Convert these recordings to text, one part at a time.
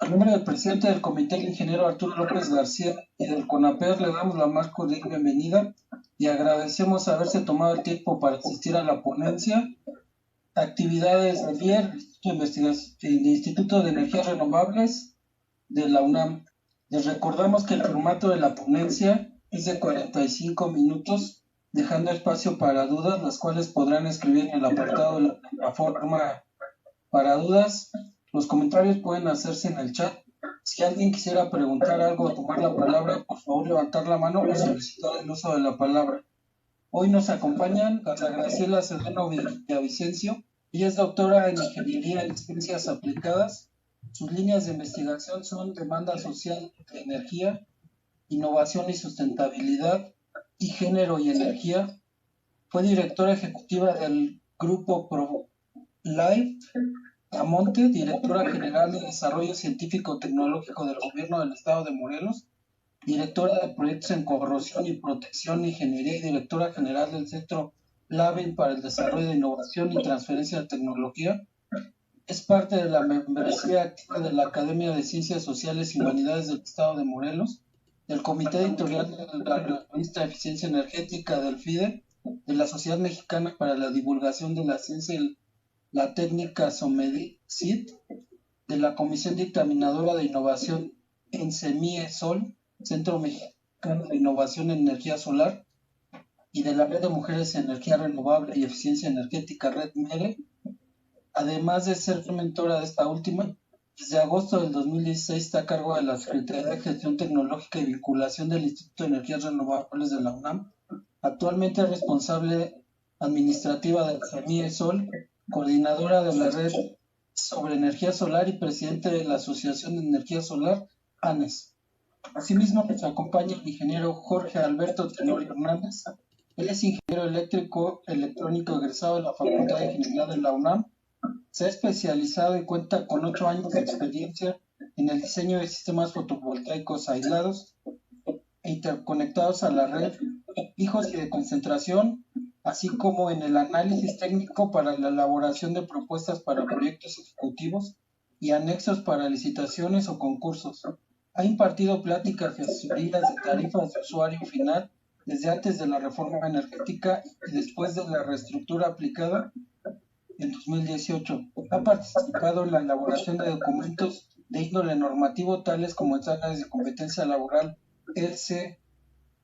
En nombre del presidente del comité, el ingeniero Arturo López García, y del CONAPER, le damos la más cordial bienvenida y agradecemos haberse tomado el tiempo para asistir a la ponencia. Actividades del IER, el Instituto de Energías Renovables de la UNAM. Les recordamos que el formato de la ponencia es de 45 minutos, dejando espacio para dudas, las cuales podrán escribir en el apartado de la plataforma para dudas. Los comentarios pueden hacerse en el chat. Si alguien quisiera preguntar algo o tomar la palabra, por favor levantar la mano o solicitar el uso de la palabra. Hoy nos acompañan Carla Graciela Sedeno Villavicencio. Ella es doctora en Ingeniería en Ciencias Aplicadas. Sus líneas de investigación son demanda social de energía, innovación y sustentabilidad, y género y energía. Fue directora ejecutiva del grupo ProLife Amonte, directora general de Desarrollo Científico-Tecnológico del Gobierno del Estado de Morelos, directora de Proyectos en Corrosión y Protección e Ingeniería y directora general del Centro LAVEN para el Desarrollo de Innovación y Transferencia de Tecnología. Es parte de la membresía activa de la Academia de Ciencias Sociales y Humanidades del Estado de Morelos, del Comité Editorial de la Revista de Eficiencia Energética del FIDE, de la Sociedad Mexicana para la Divulgación de la Ciencia y la Técnica SOMEDICIT, de la Comisión Dictaminadora de Innovación en CEMIE-SOL, Centro Mexicano de Innovación en Energía Solar, y de la Red de Mujeres en Energía Renovable y Eficiencia Energética, Red MERE. Además de ser mentora de esta última, desde agosto del 2016 está a cargo de la Secretaría de Gestión Tecnológica y Vinculación del Instituto de Energías Renovables de la UNAM. Actualmente es responsable administrativa del CEMIE-SOL, coordinadora de la Red sobre Energía Solar y presidente de la Asociación de Energía Solar, ANES. Asimismo, nos acompaña el ingeniero Jorge Alberto Tenorio Hernández. Él es ingeniero electrónico egresado de la Facultad de Ingeniería de la UNAM. Se ha especializado y cuenta con 8 años de experiencia en el diseño de sistemas fotovoltaicos aislados e interconectados a la red, fijos y de concentración, así como en el análisis técnico para la elaboración de propuestas para proyectos ejecutivos y anexos para licitaciones o concursos. Ha impartido pláticas y asesorías de tarifas de usuario final desde antes de la reforma energética y después de la reestructura aplicada en 2018. Ha participado en la elaboración de documentos de índole normativo tales como exámenes de competencia laboral EC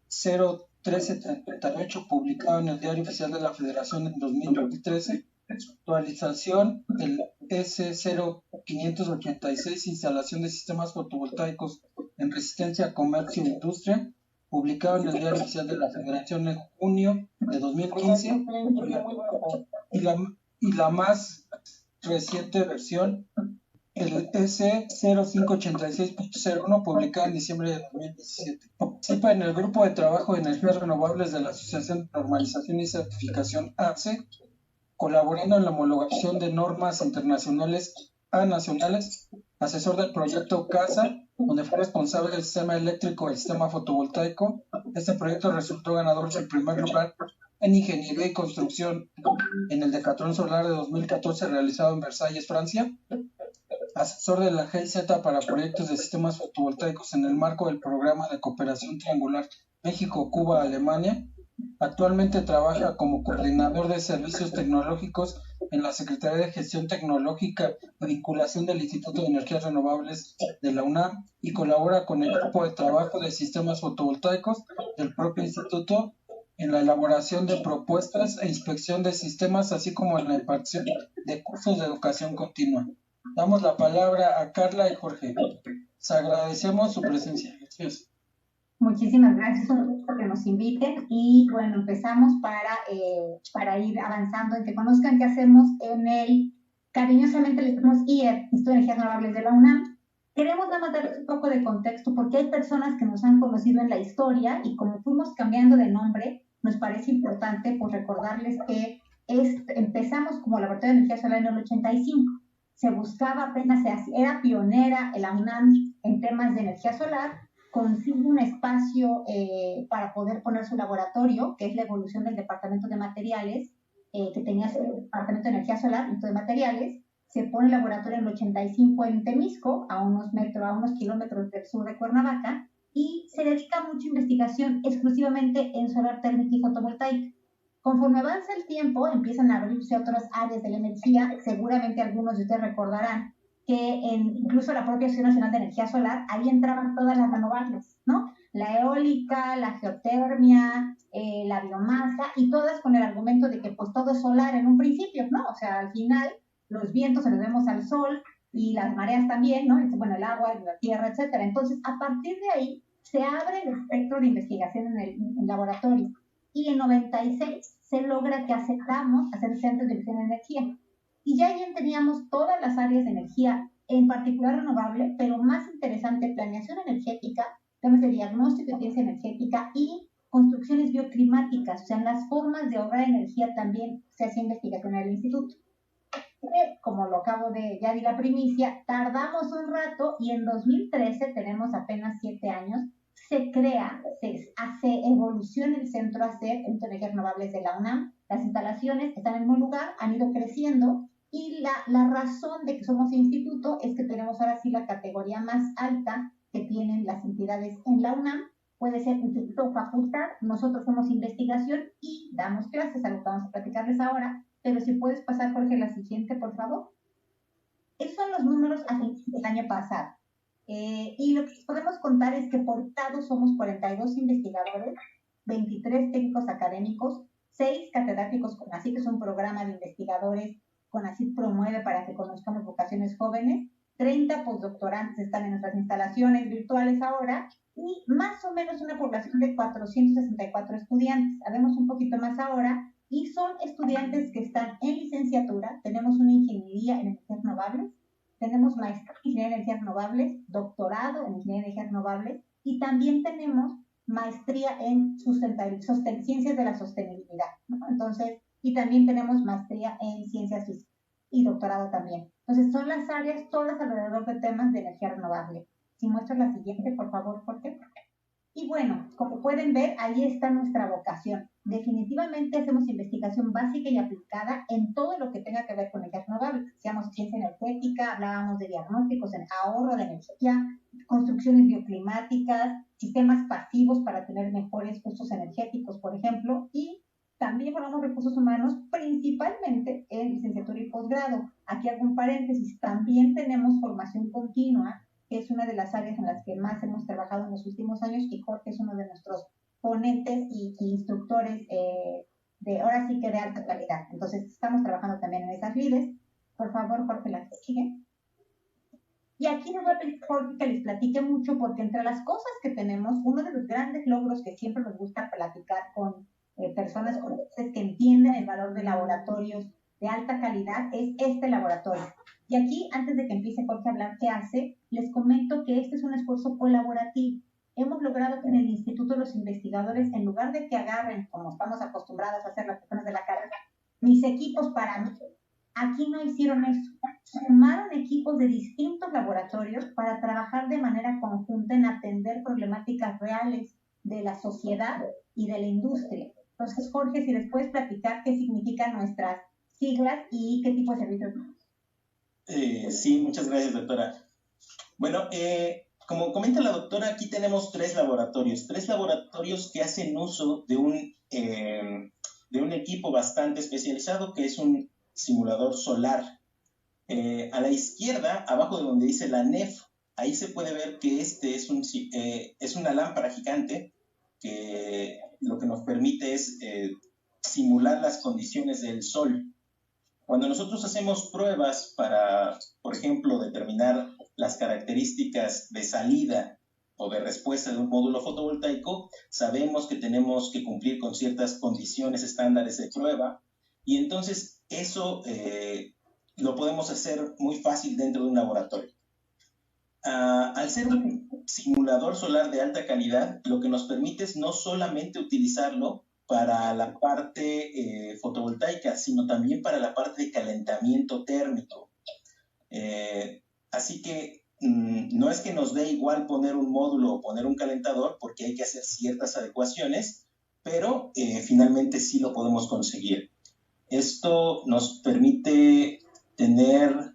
0378, publicado en el Diario Oficial de la Federación en 2013, su actualización el EC 0586, instalación de sistemas fotovoltaicos en resistencia a comercio e industria, publicado en el Diario Oficial de la Federación en junio de 2015, y la más reciente versión, el EC 0586.01, publicado en diciembre de 2017. Participa en el Grupo de Trabajo de Energías Renovables de la Asociación de Normalización y Certificación ACE, colaborando en la homologación de normas internacionales a nacionales, asesor del proyecto CASA, donde fue responsable del sistema eléctrico y el sistema fotovoltaico. Este proyecto resultó ganador del primer lugar en Ingeniería y Construcción en el Decatlón Solar de 2014 realizado en Versalles, Francia. Asesor de la GIZ para proyectos de sistemas fotovoltaicos en el marco del Programa de Cooperación Triangular México-Cuba-Alemania. Actualmente trabaja como coordinador de servicios tecnológicos en la Secretaría de Gestión Tecnológica y Vinculación del Instituto de Energías Renovables de la UNAM y colabora con el Grupo de Trabajo de Sistemas Fotovoltaicos del propio instituto en la elaboración de propuestas e inspección de sistemas, así como en la impartición de cursos de educación continua. Damos la palabra a Carla y Jorge. Les agradecemos su presencia. Gracias. Muchísimas gracias, un gusto que nos inviten y bueno, empezamos para ir avanzando en que conozcan qué hacemos en el, cariñosamente le decimos IER, Instituto de Energías Renovables de la UNAM. Queremos nada más darles un poco de contexto porque hay personas que nos han conocido en la historia y como fuimos cambiando de nombre, nos parece importante pues recordarles que empezamos como Laboratorio de Energía Solar en el 85. Se buscaba apenas, era pionera la UNAM en temas de energía solar, consigue un espacio para poder poner su laboratorio, que es la evolución del Departamento de Materiales, que tenía el Departamento de Energía Solar, Instituto de Materiales. se pone el laboratorio en el 85 en Temisco, a unos kilómetros del sur de Cuernavaca, y se dedica mucha investigación exclusivamente en solar térmica y fotovoltaica. Conforme avanza el tiempo, empiezan a abrirse otras áreas de la energía. Seguramente algunos de ustedes recordarán que incluso la propia Asociación Nacional de Energía Solar, ahí entraban todas las renovables, ¿no? La eólica, la geotermia, la biomasa, y todas con el argumento de que pues todo es solar en un principio, ¿no? O sea, al final los vientos se los vemos al sol y las mareas también, ¿no? Bueno, el agua, la tierra, etcétera. Entonces, a partir de ahí, se abre el espectro de investigación en el laboratorio. Y en 96 se logra que aceptamos hacer centros de investigación de energía. Y ya teníamos todas las áreas de energía, en particular renovable, pero más interesante, planeación energética, temas de diagnóstico de ciencia energética y construcciones bioclimáticas. O sea, en las formas de ahorrar energía también se hace investigación en el instituto. Como lo acabo de, ya di la primicia, tardamos un rato y en 2013, tenemos apenas 7 años, se crea, evoluciona el Centro ACER, Centro de Energías Renovables de la UNAM. Las instalaciones están en un lugar, han ido creciendo, y la razón de que somos instituto es que tenemos ahora sí la categoría más alta que tienen las entidades en la UNAM. Puede ser instituto o facultad. Nosotros somos investigación y damos clases, algo que vamos a platicarles ahora. Pero si puedes pasar, Jorge, la siguiente, por favor. Esos son los números del año pasado. Y lo que les podemos contar es que por CADO somos 42 investigadores, 23 técnicos académicos, 6 catedráticos CONACYT, que es un programa de investigadores CONACYT promueve para que conozcamos vocaciones jóvenes, 30 postdoctorantes están en nuestras instalaciones virtuales ahora, y más o menos una población de 464 estudiantes. Sabemos un poquito más ahora, y son estudiantes que están en licenciatura. Tenemos una ingeniería en energías renovables, tenemos maestría en ingeniería en energías renovables, doctorado en ingeniería en energías renovables, y también tenemos maestría en ciencias de la sostenibilidad, ¿no? Entonces, y también tenemos maestría en ciencias físicas y doctorado también. Entonces, son las áreas todas alrededor de temas de energía renovable. Si muestras la siguiente, por favor, Jorge. Y bueno, como pueden ver, ahí está nuestra vocación. Definitivamente hacemos investigación básica y aplicada en todo lo que tenga que ver con energías renovables. Hacíamos ciencia energética, hablábamos de diagnósticos en ahorro de energía, construcciones bioclimáticas, sistemas pasivos para tener mejores usos energéticos, por ejemplo, y también formamos recursos humanos, principalmente en licenciatura y posgrado. Aquí hago un paréntesis, también tenemos formación continua, que es una de las áreas en las que más hemos trabajado en los últimos años, y Jorge es uno de nuestros ponentes y instructores ahora sí que de alta calidad. Entonces, estamos trabajando también en esas lides. Por favor, Jorge, la que sigue. Y aquí les voy a pedir, Jorge, que les platique mucho, porque entre las cosas que tenemos, uno de los grandes logros que siempre nos gusta platicar con personas con ustedes que entienden el valor de laboratorios de alta calidad es este laboratorio. Y aquí, antes de que empiece Jorge a hablar qué hace, les comento que este es un esfuerzo colaborativo. Hemos logrado que en el instituto los investigadores, en lugar de que agarren, como estamos acostumbrados a hacer las personas de la carrera, mis equipos para mí, aquí no hicieron eso. Sumaron equipos de distintos laboratorios para trabajar de manera conjunta en atender problemáticas reales de la sociedad y de la industria. Entonces, Jorge, si les puedes platicar qué significan nuestras siglas y qué tipo de servicios. Sí, muchas gracias, doctora. Bueno, como comenta la doctora, aquí tenemos tres laboratorios que hacen uso de un equipo bastante especializado, que es un simulador solar. A la izquierda, abajo de donde dice la NEF, ahí se puede ver que este es una lámpara gigante que lo que nos permite es simular las condiciones del sol. Cuando nosotros hacemos pruebas para, por ejemplo, determinar las características de salida o de respuesta de un módulo fotovoltaico, sabemos que tenemos que cumplir con ciertas condiciones estándares de prueba, y entonces eso lo podemos hacer muy fácil dentro de un laboratorio. Al ser un simulador solar de alta calidad, lo que nos permite es no solamente utilizarlo para la parte fotovoltaica, sino también para la parte de calentamiento térmico. Así que no es que nos dé igual poner un módulo o poner un calentador, porque hay que hacer ciertas adecuaciones, pero finalmente sí lo podemos conseguir. Esto nos permite tener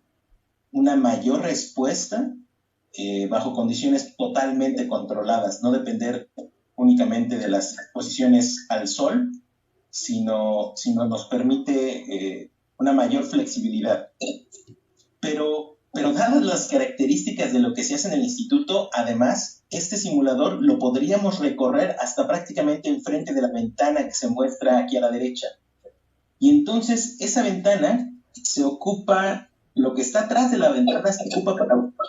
una mayor respuesta bajo condiciones totalmente controladas, no depender únicamente de las exposiciones al sol, sino nos permite una mayor flexibilidad. Pero dadas las características de lo que se hace en el instituto, además, este simulador lo podríamos recorrer hasta prácticamente enfrente de la ventana que se muestra aquí a la derecha. Y entonces esa ventana se ocupa, lo que está atrás de la ventana se ocupa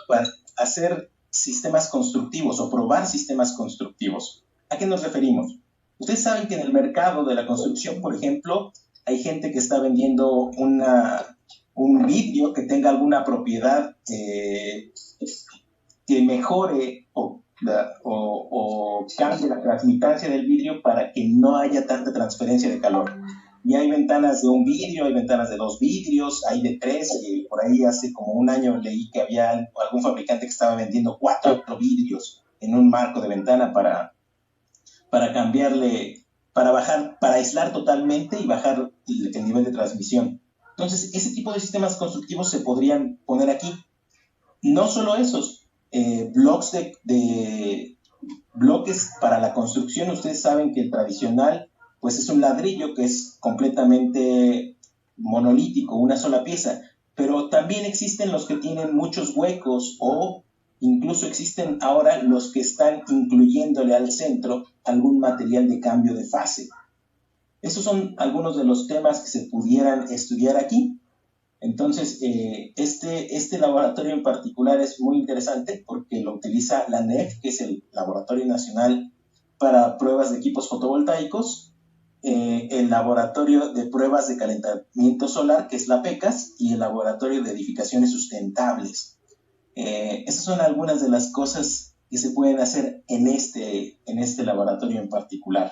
para hacer sistemas constructivos o probar sistemas constructivos. ¿A qué nos referimos? Ustedes saben que en el mercado de la construcción, por ejemplo, hay gente que está vendiendo un vidrio que tenga alguna propiedad que mejore o cambie la transmitancia del vidrio para que no haya tanta transferencia de calor. Y hay ventanas de un vidrio, hay ventanas de 2 vidrios, hay de 3, y por ahí hace como un año leí que había algún fabricante que estaba vendiendo 4 vidrios en un marco de ventana para cambiarle, para aislar totalmente y bajar el nivel de transmisión. Entonces, ese tipo de sistemas constructivos se podrían poner aquí. No solo esos, bloques para la construcción. Ustedes saben que el tradicional pues es un ladrillo que es completamente monolítico, una sola pieza, pero también existen los que tienen muchos huecos, o incluso existen ahora los que están incluyéndole al centro algún material de cambio de fase. Esos son algunos de los temas que se pudieran estudiar aquí. Entonces, este laboratorio en particular es muy interesante porque lo utiliza la NEF, que es el Laboratorio Nacional para Pruebas de Equipos Fotovoltaicos, el Laboratorio de Pruebas de Calentamiento Solar, que es la PECAS, y el Laboratorio de Edificaciones Sustentables. Esas son algunas de las cosas que se pueden hacer en este laboratorio en particular.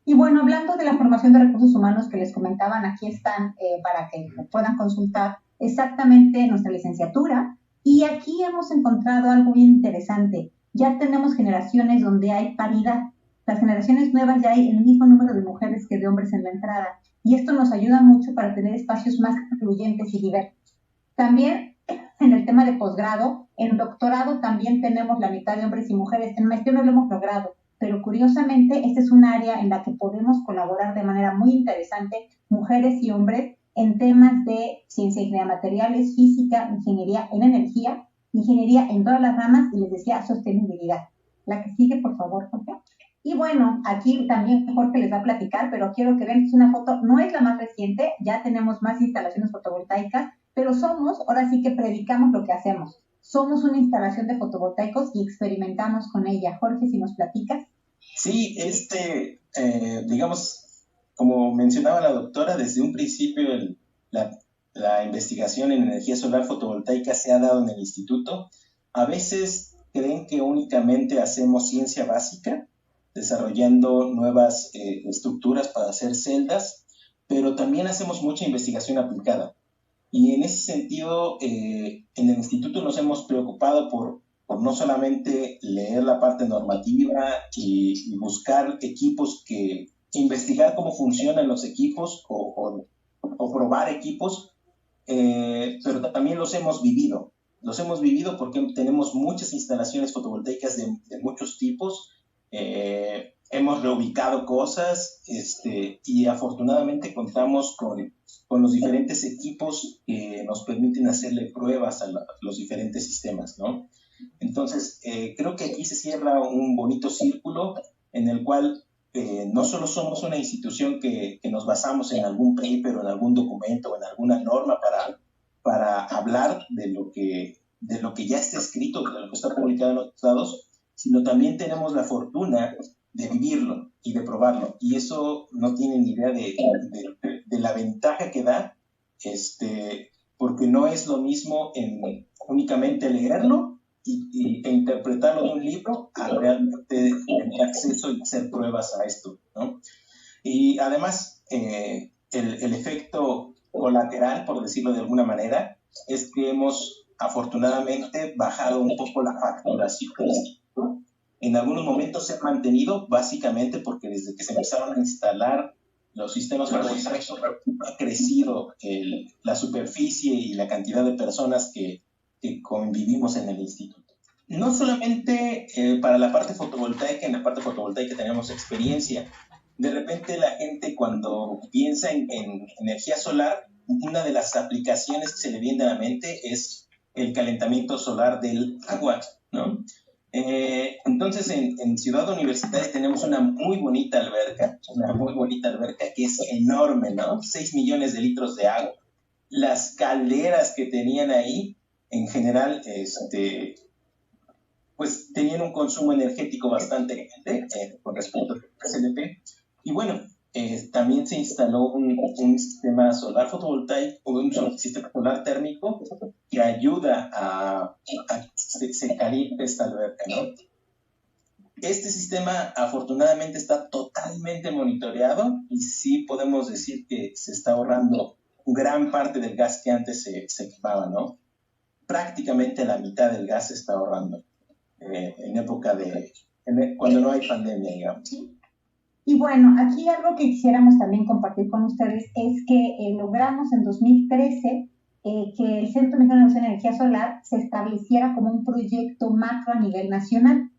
Y bueno, hablando de la formación de recursos humanos que les comentaban, aquí están para que puedan consultar exactamente nuestra licenciatura. Y aquí hemos encontrado algo bien interesante. Ya tenemos generaciones donde hay paridad. Las generaciones nuevas ya hay el mismo número de mujeres que de hombres en la entrada. Y esto nos ayuda mucho para tener espacios más incluyentes y diversos. También en el tema de posgrado, en doctorado también tenemos la mitad de hombres y mujeres. En maestría no lo hemos logrado, pero curiosamente este es un área en la que podemos colaborar de manera muy interesante, mujeres y hombres, en temas de ciencia, ingeniería de materiales, física, ingeniería en energía, ingeniería en todas las ramas, y les decía sostenibilidad. La que sigue, por favor, Jorge. Y bueno, aquí también Jorge les va a platicar, pero quiero que vean que es una foto, no es la más reciente, ya tenemos más instalaciones fotovoltaicas, pero ahora sí que predicamos lo que hacemos. Somos una instalación de fotovoltaicos y experimentamos con ella. Jorge, si nos platicas. Sí, digamos, como mencionaba la doctora, desde un principio la investigación en energía solar fotovoltaica se ha dado en el instituto. A veces creen que únicamente hacemos ciencia básica, desarrollando nuevas estructuras para hacer celdas, pero también hacemos mucha investigación aplicada. Y en ese sentido, en el instituto nos hemos preocupado por no solamente leer la parte normativa y buscar equipos investigar cómo funcionan los equipos o probar equipos, pero también los hemos vivido. Los hemos vivido porque tenemos muchas instalaciones fotovoltaicas de muchos tipos. Hemos reubicado cosas y afortunadamente contamos con los diferentes equipos que nos permiten hacerle pruebas a los diferentes sistemas, ¿no? Entonces, creo que aquí se cierra un bonito círculo en el cual no solo somos una institución que nos basamos en algún paper o en algún documento o en alguna norma para hablar de lo que ya está escrito, de lo que está publicado en los tratados, sino también tenemos la fortuna de vivirlo y de probarlo. Y eso no tienen idea de la ventaja que da, porque no es lo mismo en únicamente leerlo e interpretarlo de un libro a realmente tener acceso y hacer pruebas a esto, ¿no? Y además, el efecto colateral, por decirlo de alguna manera, es que hemos afortunadamente bajado un poco la facturación. En algunos momentos se ha mantenido básicamente porque desde que se empezaron a instalar los sistemas fotovoltaicos, ha crecido la superficie y la cantidad de personas que convivimos en el instituto. No solamente para la parte fotovoltaica, en la parte fotovoltaica tenemos experiencia. De repente la gente cuando piensa en energía solar, una de las aplicaciones que se le viene a la mente es el calentamiento solar del agua, ¿no? Entonces en Ciudad Universitaria tenemos una muy bonita alberca que es enorme, ¿no? 6 millones de litros de agua. Las calderas que tenían ahí, en general, pues tenían un consumo energético bastante grande con respecto al SLP. Y bueno, también se instaló un sistema solar fotovoltaico, un sistema solar térmico que ayuda a que se caliente esta alberca, ¿no? Este sistema afortunadamente está totalmente monitoreado y sí podemos decir que se está ahorrando gran parte del gas que antes se quemaba, ¿no? Prácticamente la mitad del gas se está ahorrando en época cuando no hay pandemia, digamos. Y bueno, aquí algo que quisiéramos también compartir con ustedes es que logramos en 2013 que el Centro Mexicano de Energía Solar se estableciera como un proyecto macro a nivel nacional.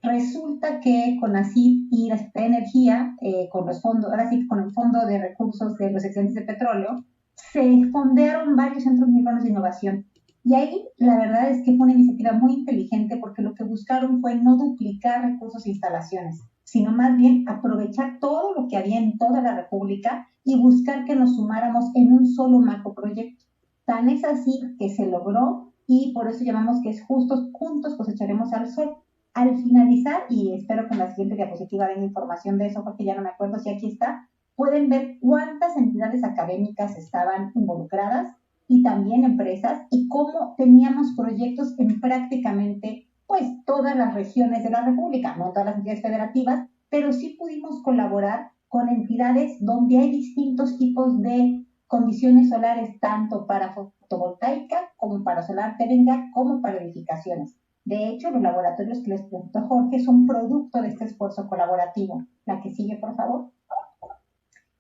Resulta que CONACYT y la Secretaría de Energía, con los fondos, ahora sí con el Fondo de Recursos de los Excedentes de Petróleo, se fondearon varios centros mexicanos de innovación. Y ahí la verdad es que fue una iniciativa muy inteligente porque lo que buscaron fue no duplicar recursos e instalaciones, sino más bien aprovechar todo lo que había en toda la República y buscar que nos sumáramos en un solo macroproyecto. Tan es así que se logró y por eso llamamos que es juntos cosecharemos al sol. Al finalizar, y espero que en la siguiente diapositiva venga información de eso porque ya no me acuerdo si aquí está, pueden ver cuántas entidades académicas estaban involucradas y también empresas y cómo teníamos proyectos en prácticamente pues todas las regiones de la República, no todas las entidades federativas, pero sí pudimos colaborar con entidades donde hay distintos tipos de condiciones solares, tanto para fotovoltaica como para solar terenga, como para edificaciones. De hecho, los laboratorios que les preguntó Jorge son producto de este esfuerzo colaborativo. La que sigue, por favor.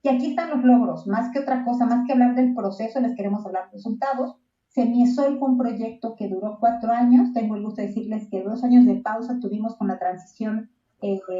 Y aquí están los logros. Más que otra cosa, más que hablar del proceso, les queremos hablar de resultados. Semiesol fue un proyecto que duró 4 años. Tengo el gusto de decirles que 2 años de pausa tuvimos con la transición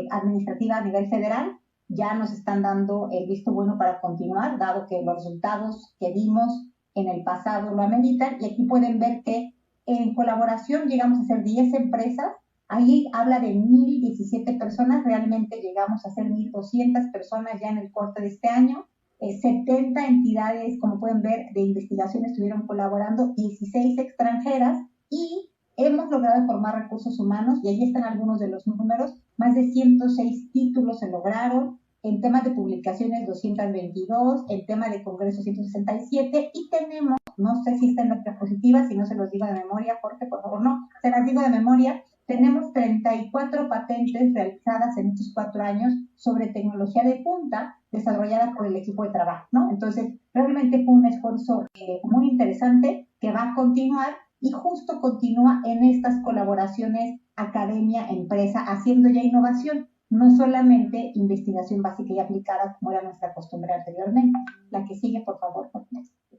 administrativa a nivel federal. Ya nos están dando el visto bueno para continuar, dado que los resultados que vimos en el pasado lo ameritan. Y aquí pueden ver que en colaboración llegamos a ser 10 empresas. Ahí habla de 1,017 personas. Realmente llegamos a ser 1,200 personas ya en el corte de este año. 70 entidades, como pueden ver, de investigación estuvieron colaborando, 16 extranjeras, y hemos logrado formar recursos humanos, y ahí están algunos de los números. Más de 106 títulos se lograron, en temas de publicaciones 222, en tema de congresos 167, y tenemos, no sé si está en la diapositiva, si no se los digo de memoria, Jorge, por favor, no, se las digo de memoria. Tenemos 34 patentes realizadas en estos 4 años sobre tecnología de punta desarrollada por el equipo de trabajo, ¿no? Entonces, realmente fue un esfuerzo muy interesante que va a continuar y justo continúa en estas colaboraciones academia-empresa, haciendo ya innovación, no solamente investigación básica y aplicada como era nuestra costumbre anteriormente. La que sigue, por favor.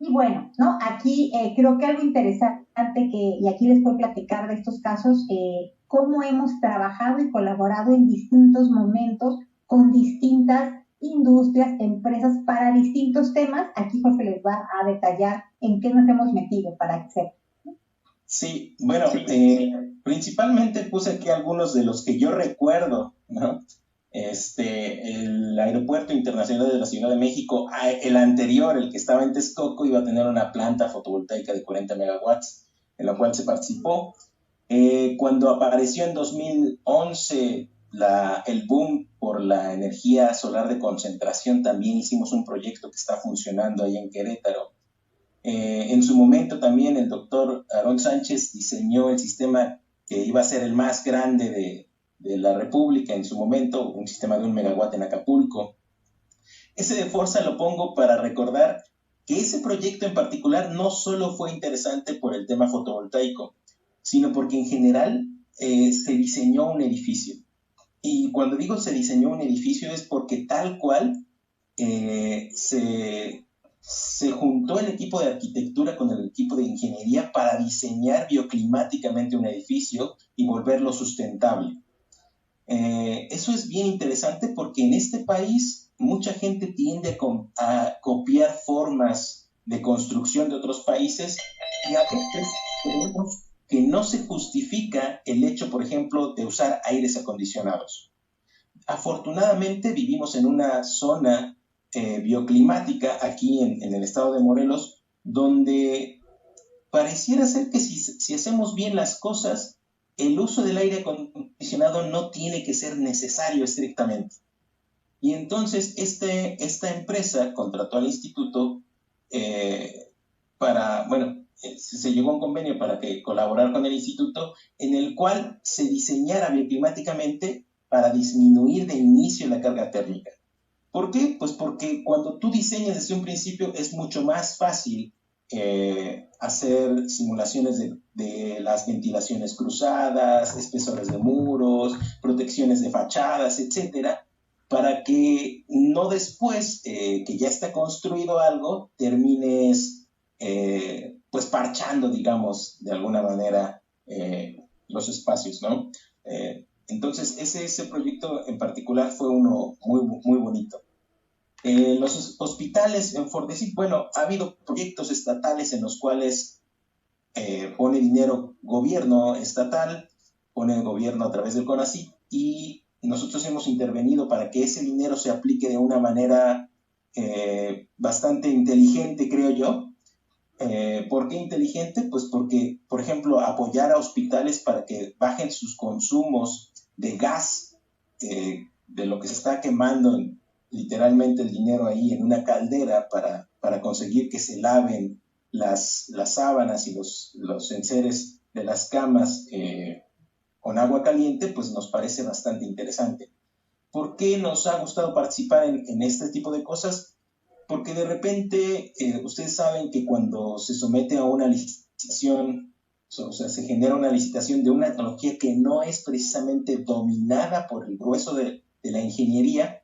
Y bueno, ¿no? Aquí creo que algo interesante y aquí les puedo platicar de estos casos, cómo hemos trabajado y colaborado en distintos momentos con distintas industrias, empresas para distintos temas. Aquí Jorge les va a detallar en qué nos hemos metido para hacer. Sí, bueno, principalmente puse aquí algunos de los que yo recuerdo, ¿no? El Aeropuerto Internacional de la Ciudad de México, el anterior, el que estaba en Texcoco, iba a tener una planta fotovoltaica de 40 megawatts, en la cual se participó. Cuando apareció en 2011 el boom por la energía solar de concentración, también hicimos un proyecto que está funcionando ahí en Querétaro. En su momento también el doctor Aarón Sánchez diseñó el sistema que iba a ser el más grande de la República en su momento, un sistema de 1 megawatt en Acapulco. Ese de Forza lo pongo para recordar que ese proyecto en particular no solo fue interesante por el tema fotovoltaico, sino porque en general se diseñó un edificio. Y cuando digo se diseñó un edificio es porque tal cual se juntó el equipo de arquitectura con el equipo de ingeniería para diseñar bioclimáticamente un edificio y volverlo sustentable. Eso es bien interesante porque en este país mucha gente tiende a copiar formas de construcción de otros países y a veces creemos que no se justifica el hecho, por ejemplo, de usar aires acondicionados. Afortunadamente vivimos en una zona bioclimática aquí en el estado de Morelos, donde pareciera ser que si hacemos bien las cosas, el uso del aire acondicionado no tiene que ser necesario estrictamente. Y entonces esta empresa contrató al instituto se llegó a un convenio para colaborar con el instituto en el cual se diseñara bioclimáticamente para disminuir de inicio la carga térmica. ¿Por qué? Pues porque cuando tú diseñas desde un principio es mucho más fácil hacer simulaciones de las ventilaciones cruzadas, espesores de muros, protecciones de fachadas, etcétera, para que no después que ya está construido algo termines pues parchando, digamos, de alguna manera los espacios, ¿no? Entonces ese proyecto en particular fue uno muy, muy bonito. Los hospitales en Fordesit, bueno, ha habido proyectos estatales en los cuales pone dinero gobierno estatal, pone el gobierno a través del CONACYT y nosotros hemos intervenido para que ese dinero se aplique de una manera bastante inteligente, creo yo. ¿Por qué inteligente? Pues porque, por ejemplo, apoyar a hospitales para que bajen sus consumos de gas, de lo que se está quemando literalmente el dinero ahí en una caldera para conseguir que se laven las sábanas y los enseres de las camas con agua caliente, pues nos parece bastante interesante. ¿Por qué nos ha gustado participar en este tipo de cosas? Porque de repente ustedes saben que cuando se somete a una licitación, o sea, se genera una licitación de una tecnología que no es precisamente dominada por el grueso de la ingeniería,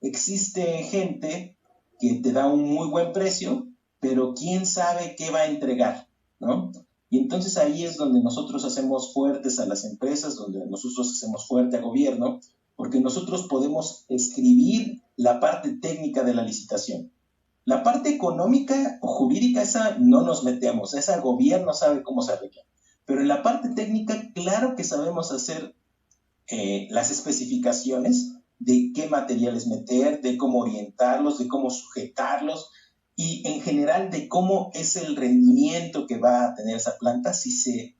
existe gente que te da un muy buen precio, pero quién sabe qué va a entregar, ¿no? Y entonces ahí es donde nosotros hacemos fuertes a las empresas, donde nosotros hacemos fuerte al gobierno, porque nosotros podemos escribir la parte técnica de la licitación. La parte económica o jurídica, esa no nos metemos, esa el gobierno sabe cómo se arregla. Pero en la parte técnica, claro que sabemos hacer las especificaciones de qué materiales meter, de cómo orientarlos, de cómo sujetarlos y en general de cómo es el rendimiento que va a tener esa planta si se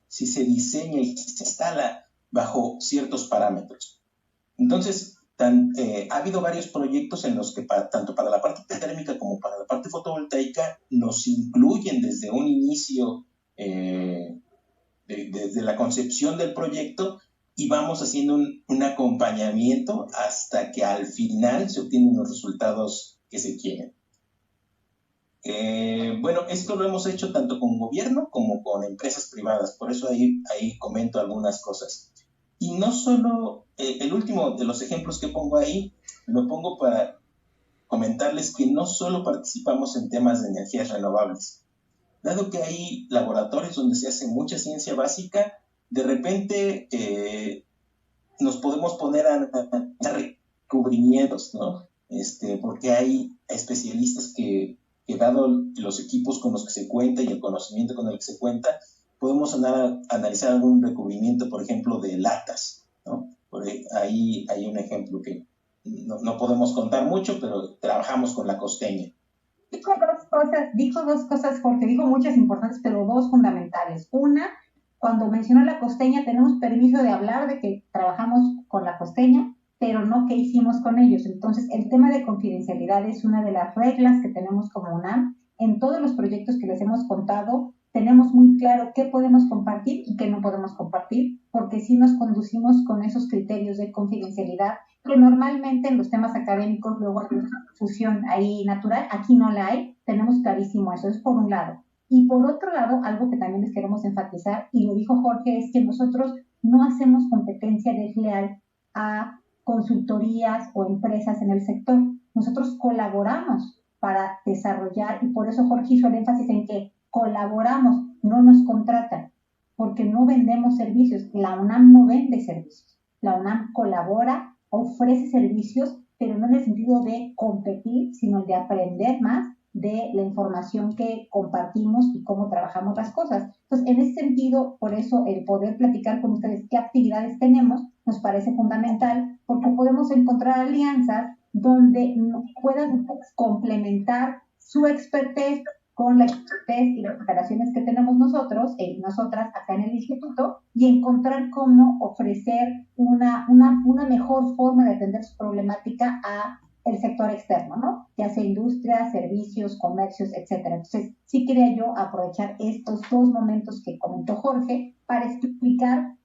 diseña y se instala bajo ciertos parámetros. Entonces, ha habido varios proyectos en los que tanto para la parte térmica como para la parte fotovoltaica nos incluyen desde un inicio, desde la concepción del proyecto, y vamos haciendo un acompañamiento hasta que al final se obtienen los resultados que se quieren. Bueno, esto lo hemos hecho tanto con gobierno como con empresas privadas, por eso ahí comento algunas cosas. Y no solo, el último de los ejemplos que pongo ahí, lo pongo para comentarles que no solo participamos en temas de energías renovables. Dado que hay laboratorios donde se hace mucha ciencia básica, de repente nos podemos poner a recubrimientos, ¿no? Porque hay especialistas que dado los equipos con los que se cuenta y el conocimiento con el que se cuenta, podemos analizar algún recubrimiento, por ejemplo, de latas, ¿no? Por ahí hay un ejemplo que no podemos contar mucho, pero trabajamos con la Costeña. Dijo dos cosas, Jorge, dijo muchas importantes, pero dos fundamentales. Una, cuando mencionó la Costeña, tenemos permiso de hablar de que trabajamos con la Costeña, pero no qué hicimos con ellos. Entonces, el tema de confidencialidad es una de las reglas que tenemos como UNAM. En todos los proyectos que les hemos contado, tenemos muy claro qué podemos compartir y qué no podemos compartir, porque sí nos conducimos con esos criterios de confidencialidad, que normalmente en los temas académicos luego hay una fusión ahí natural, aquí no la hay, tenemos clarísimo eso, es por un lado. Y por otro lado, algo que también les queremos enfatizar, y lo dijo Jorge, es que nosotros no hacemos competencia desleal a consultorías o empresas en el sector. Nosotros colaboramos para desarrollar, y por eso Jorge hizo el énfasis en que colaboramos, no nos contratan, porque no vendemos servicios. La UNAM no vende servicios. La UNAM colabora, ofrece servicios, pero no en el sentido de competir, sino de aprender más de la información que compartimos y cómo trabajamos las cosas. Entonces, en ese sentido, por eso el poder platicar con ustedes qué actividades tenemos nos parece fundamental, porque podemos encontrar alianzas donde puedan complementar su expertez con la expertez y las operaciones que tenemos nosotros, nosotras acá en el instituto, y encontrar cómo ofrecer una mejor forma de atender su problemática a el sector externo, ¿no? Ya sea industria, servicios, comercios, etcétera. Entonces, sí quería yo aprovechar estos dos momentos que comentó Jorge para explicar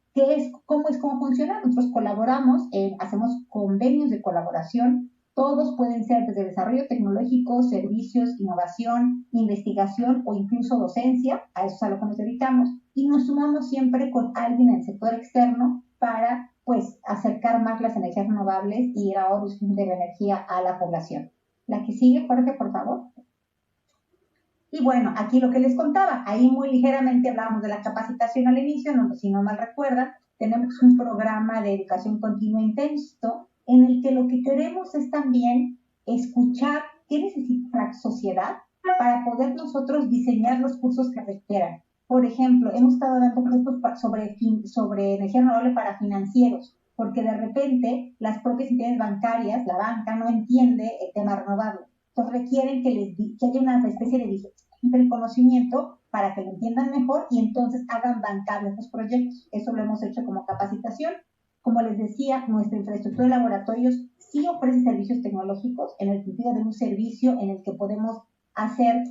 cómo funciona. Nosotros colaboramos, hacemos convenios de colaboración. Todos pueden ser desde desarrollo tecnológico, servicios, innovación, investigación o incluso docencia. A eso es a lo que nos dedicamos. Y nos sumamos siempre con alguien en el sector externo para, pues, acercar más las energías renovables y el ahorro de la energía a la población. La que sigue, Jorge, por favor. Y bueno, aquí lo que les contaba, ahí muy ligeramente hablábamos de la capacitación al inicio, si no mal recuerdan, tenemos un programa de educación continua intenso en el que lo que queremos es también escuchar qué necesita la sociedad para poder nosotros diseñar los cursos que requieran. Por ejemplo, hemos estado dando cursos sobre energía renovable para financieros, porque de repente las propias entidades bancarias, la banca, no entiende el tema renovable. Entonces requieren que haya una especie de del conocimiento para que lo entiendan mejor y entonces hagan bancables los proyectos. Eso lo hemos hecho como capacitación. Como les decía, nuestra infraestructura de laboratorios sí ofrece servicios tecnológicos en el sentido de un servicio en el que podemos hacer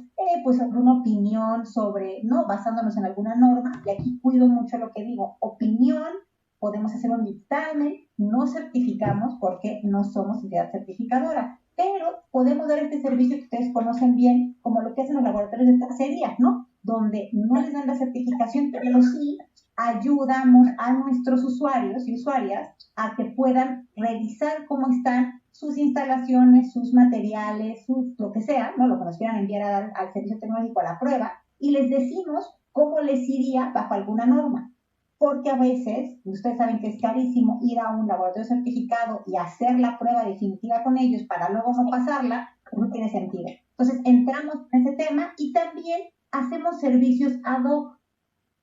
pues alguna opinión sobre, no basándonos en alguna norma, y aquí cuido mucho lo que digo, opinión, podemos hacer un dictamen, no certificamos porque no somos entidad certificadora, pero podemos dar este servicio que ustedes conocen bien, como lo que hacen los laboratorios de tercería, ¿no? Donde no les dan la certificación, pero sí ayudamos a nuestros usuarios y usuarias a que puedan revisar cómo están sus instalaciones, sus materiales, lo que sea, ¿no? Lo que nos quieran enviar al servicio tecnológico a la prueba, y les decimos cómo les iría bajo alguna norma. Porque a veces, ustedes saben que es carísimo ir a un laboratorio certificado y hacer la prueba definitiva con ellos para luego no pasarla, no tiene sentido. Entonces, entramos en ese tema y también hacemos servicios ad hoc.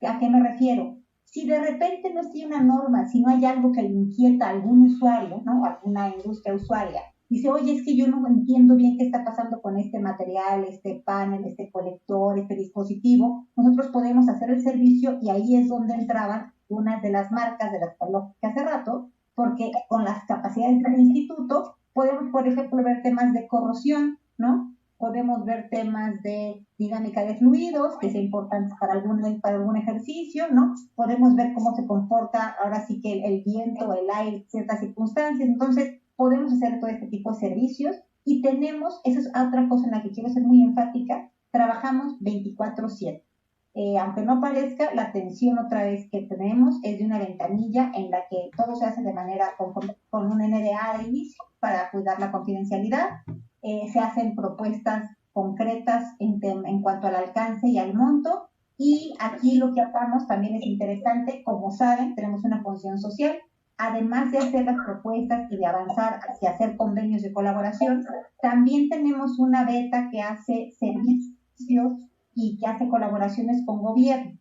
¿A qué me refiero? Si de repente no tiene una norma, si no hay algo que le inquieta a algún usuario, ¿no? Alguna industria usuaria, dice, oye, es que yo no entiendo bien qué está pasando con este material, este panel, este colector, este dispositivo, nosotros podemos hacer el servicio y ahí es donde entraban unas de las marcas de las que hace rato, porque con las capacidades del instituto podemos, por ejemplo, ver temas de corrosión, ¿no? Podemos ver temas de dinámica de fluidos, que es importante para algún ejercicio, ¿no? Podemos ver cómo se comporta ahora sí que el viento, el aire, ciertas circunstancias. Entonces, podemos hacer todo este tipo de servicios y tenemos, esa es otra cosa en la que quiero ser muy enfática, trabajamos 24/7. Aunque no parezca, la atención otra vez que tenemos es de una ventanilla en la que todo se hace de manera con un NDA de inicio para cuidar la confidencialidad. Se hacen propuestas concretas en cuanto al alcance y al monto, y aquí lo que hacemos también es interesante. Como saben, tenemos una función social. Además de hacer las propuestas y de avanzar hacia hacer convenios de colaboración, también tenemos una beta que hace servicios y que hace colaboraciones con gobiernos,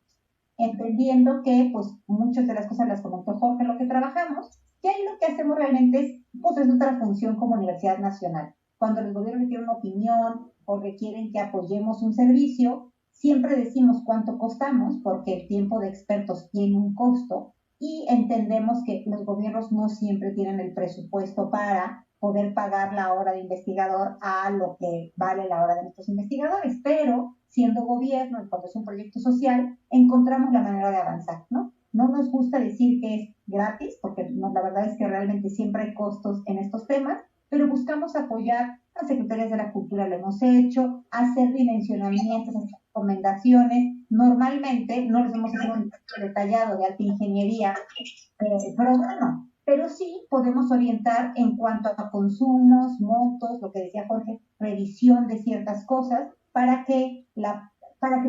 entendiendo que pues muchas de las cosas las comentó Jorge, lo que trabajamos, y ahí lo que hacemos realmente es nuestra función como Universidad Nacional. Cuando los gobiernos requieren una opinión o requieren que apoyemos un servicio, siempre decimos cuánto costamos, porque el tiempo de expertos tiene un costo, y entendemos que los gobiernos no siempre tienen el presupuesto para poder pagar la hora de investigador a lo que vale la hora de nuestros investigadores, pero siendo gobierno, cuando es un proyecto social, encontramos la manera de avanzar, ¿no? No nos gusta decir que es gratis, porque la verdad es que realmente siempre hay costos en estos temas, pero buscamos apoyar a secretarías de la cultura, lo hemos hecho, hacer dimensionamientos, hacer recomendaciones. Normalmente no les hemos hecho un detallado de alta ingeniería, pero bueno, pero sí podemos orientar en cuanto a consumos, montos, lo que decía Jorge, revisión de ciertas cosas, para que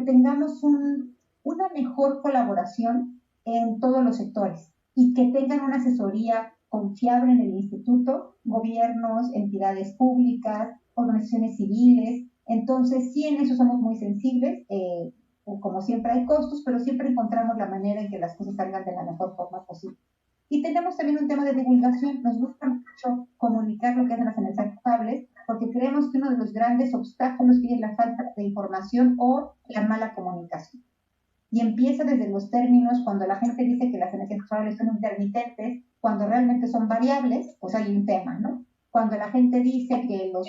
tengamos una mejor colaboración en todos los sectores y que tengan una asesoría confiable en el instituto, gobiernos, entidades públicas, organizaciones civiles. Entonces, sí, en eso somos muy sensibles. Como siempre hay costos, pero siempre encontramos la manera en que las cosas salgan de la mejor forma posible. Y tenemos también un tema de divulgación. Nos gusta mucho comunicar lo que hacen las empresas cables, porque creemos que uno de los grandes obstáculos es la falta de información o la mala comunicación. Y empieza desde los términos, cuando la gente dice que las energías renovables son intermitentes, cuando realmente son variables, pues hay un tema, ¿no? Cuando la gente dice que los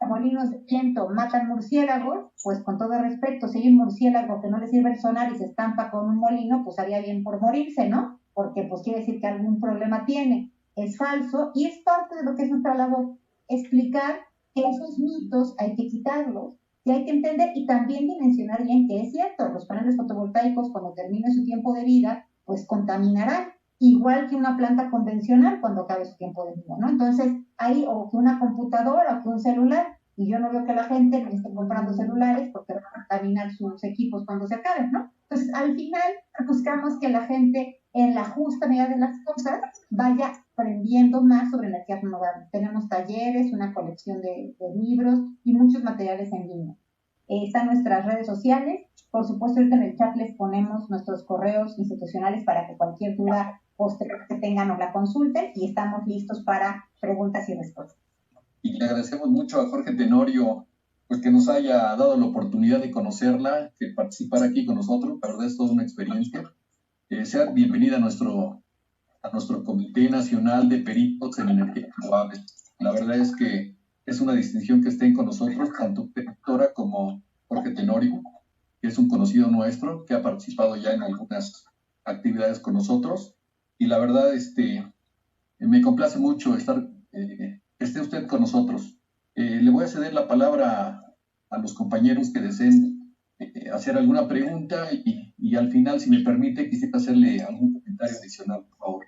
molinos de viento matan murciélagos, pues con todo respeto, si hay un murciélago que no le sirve el sonar y se estampa con un molino, pues haría bien por morirse, ¿no? Porque pues quiere decir que algún problema tiene. Es falso y es parte de lo que es nuestra labor, explicar que esos mitos hay que quitarlos, y hay que entender y también dimensionar bien que es cierto, los paneles fotovoltaicos cuando termine su tiempo de vida, pues contaminarán, igual que una planta convencional cuando acabe su tiempo de vida, ¿no? Entonces, hay o que una computadora o que un celular, y yo no veo que la gente esté comprando celulares porque van a contaminar sus equipos cuando se acaben, ¿no? Entonces, al final, buscamos que la gente, en la justa medida de las cosas, vaya aprendiendo más sobre energías renovables. Tenemos talleres, una colección de libros y muchos materiales en línea. Están nuestras redes sociales. Por supuesto, ahorita en el chat les ponemos nuestros correos institucionales para que cualquier duda posterior que tengan nos la consulten y estamos listos para preguntas y respuestas. Y le agradecemos mucho a Jorge Tenorio pues que nos haya dado la oportunidad de conocerla, de participar aquí con nosotros. La verdad es toda una experiencia. Sea bienvenida a nuestro Comité Nacional de Peritos en Energías Renovables. La verdad es que es una distinción que estén con nosotros, tanto usted, doctora, como Jorge Tenorio, que es un conocido nuestro, que ha participado ya en algunas actividades con nosotros. Y la verdad, me complace mucho que esté usted con nosotros. Le voy a ceder la palabra a los compañeros que deseen hacer alguna pregunta y al final, si me permite, quisiera hacerle algún comentario adicional, por favor.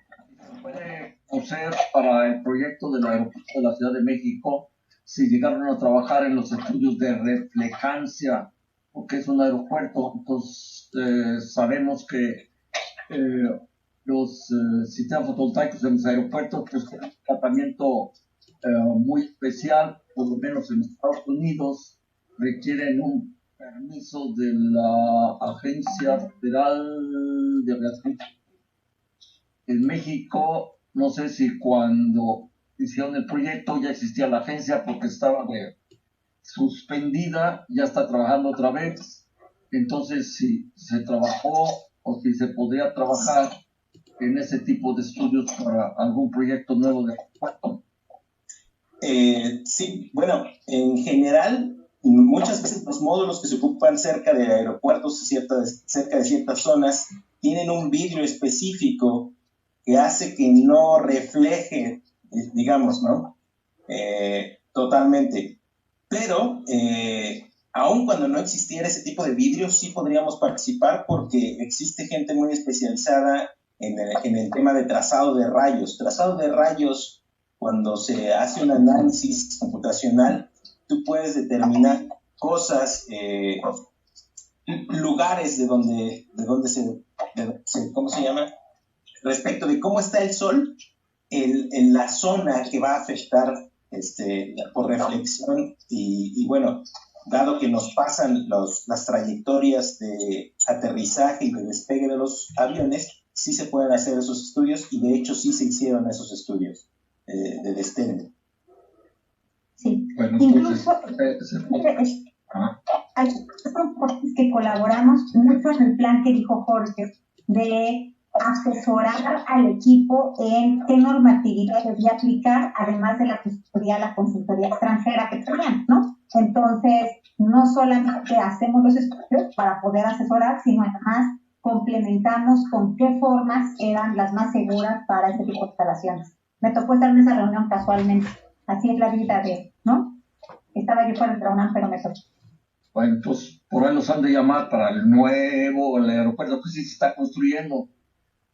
Puede conocer para el proyecto del aeropuerto de la Ciudad de México si llegaron a trabajar en los estudios de reflejancia, porque es un aeropuerto, entonces sabemos que los sistemas fotovoltaicos en los aeropuertos pues tienen un tratamiento muy especial, por lo menos en Estados Unidos requieren un permiso de la Agencia Federal de Aviación. En México, no sé si cuando hicieron el proyecto ya existía la agencia porque estaba suspendida, ya está trabajando otra vez. Entonces, si se trabajó o si se podría trabajar en ese tipo de estudios para algún proyecto nuevo de aeropuerto. Sí, bueno, en general, muchas veces los módulos que se ocupan cerca de aeropuertos, cerca de ciertas zonas, tienen un vidrio específico que hace que no refleje, digamos, ¿no? Totalmente. Pero, aun cuando no existiera ese tipo de vidrio, sí podríamos participar porque existe gente muy especializada en el tema de trazado de rayos. Trazado de rayos, cuando se hace un análisis computacional, tú puedes determinar cosas, lugares de donde ¿cómo se llama? Respecto de cómo está el sol en la zona que va a afectar por reflexión y bueno, dado que nos pasan las trayectorias de aterrizaje y de despegue de los aviones, sí se pueden hacer esos estudios y de hecho sí se hicieron esos estudios de destello. Sí, bueno, incluso hay que colaboramos mucho en el plan que dijo Jorge de asesorar al equipo en qué normatividad debía aplicar, además de la consultoría extranjera que tenían, ¿no? Entonces, no solamente hacemos los estudios para poder asesorar, sino además complementamos con qué formas eran las más seguras para ese tipo de instalaciones. Me tocó estar en esa reunión casualmente. Así es la vida ¿no? Estaba yo fuera de UNAM, pero me tocó. Bueno, pues por ahí los han de llamar para el aeropuerto que sí se está construyendo.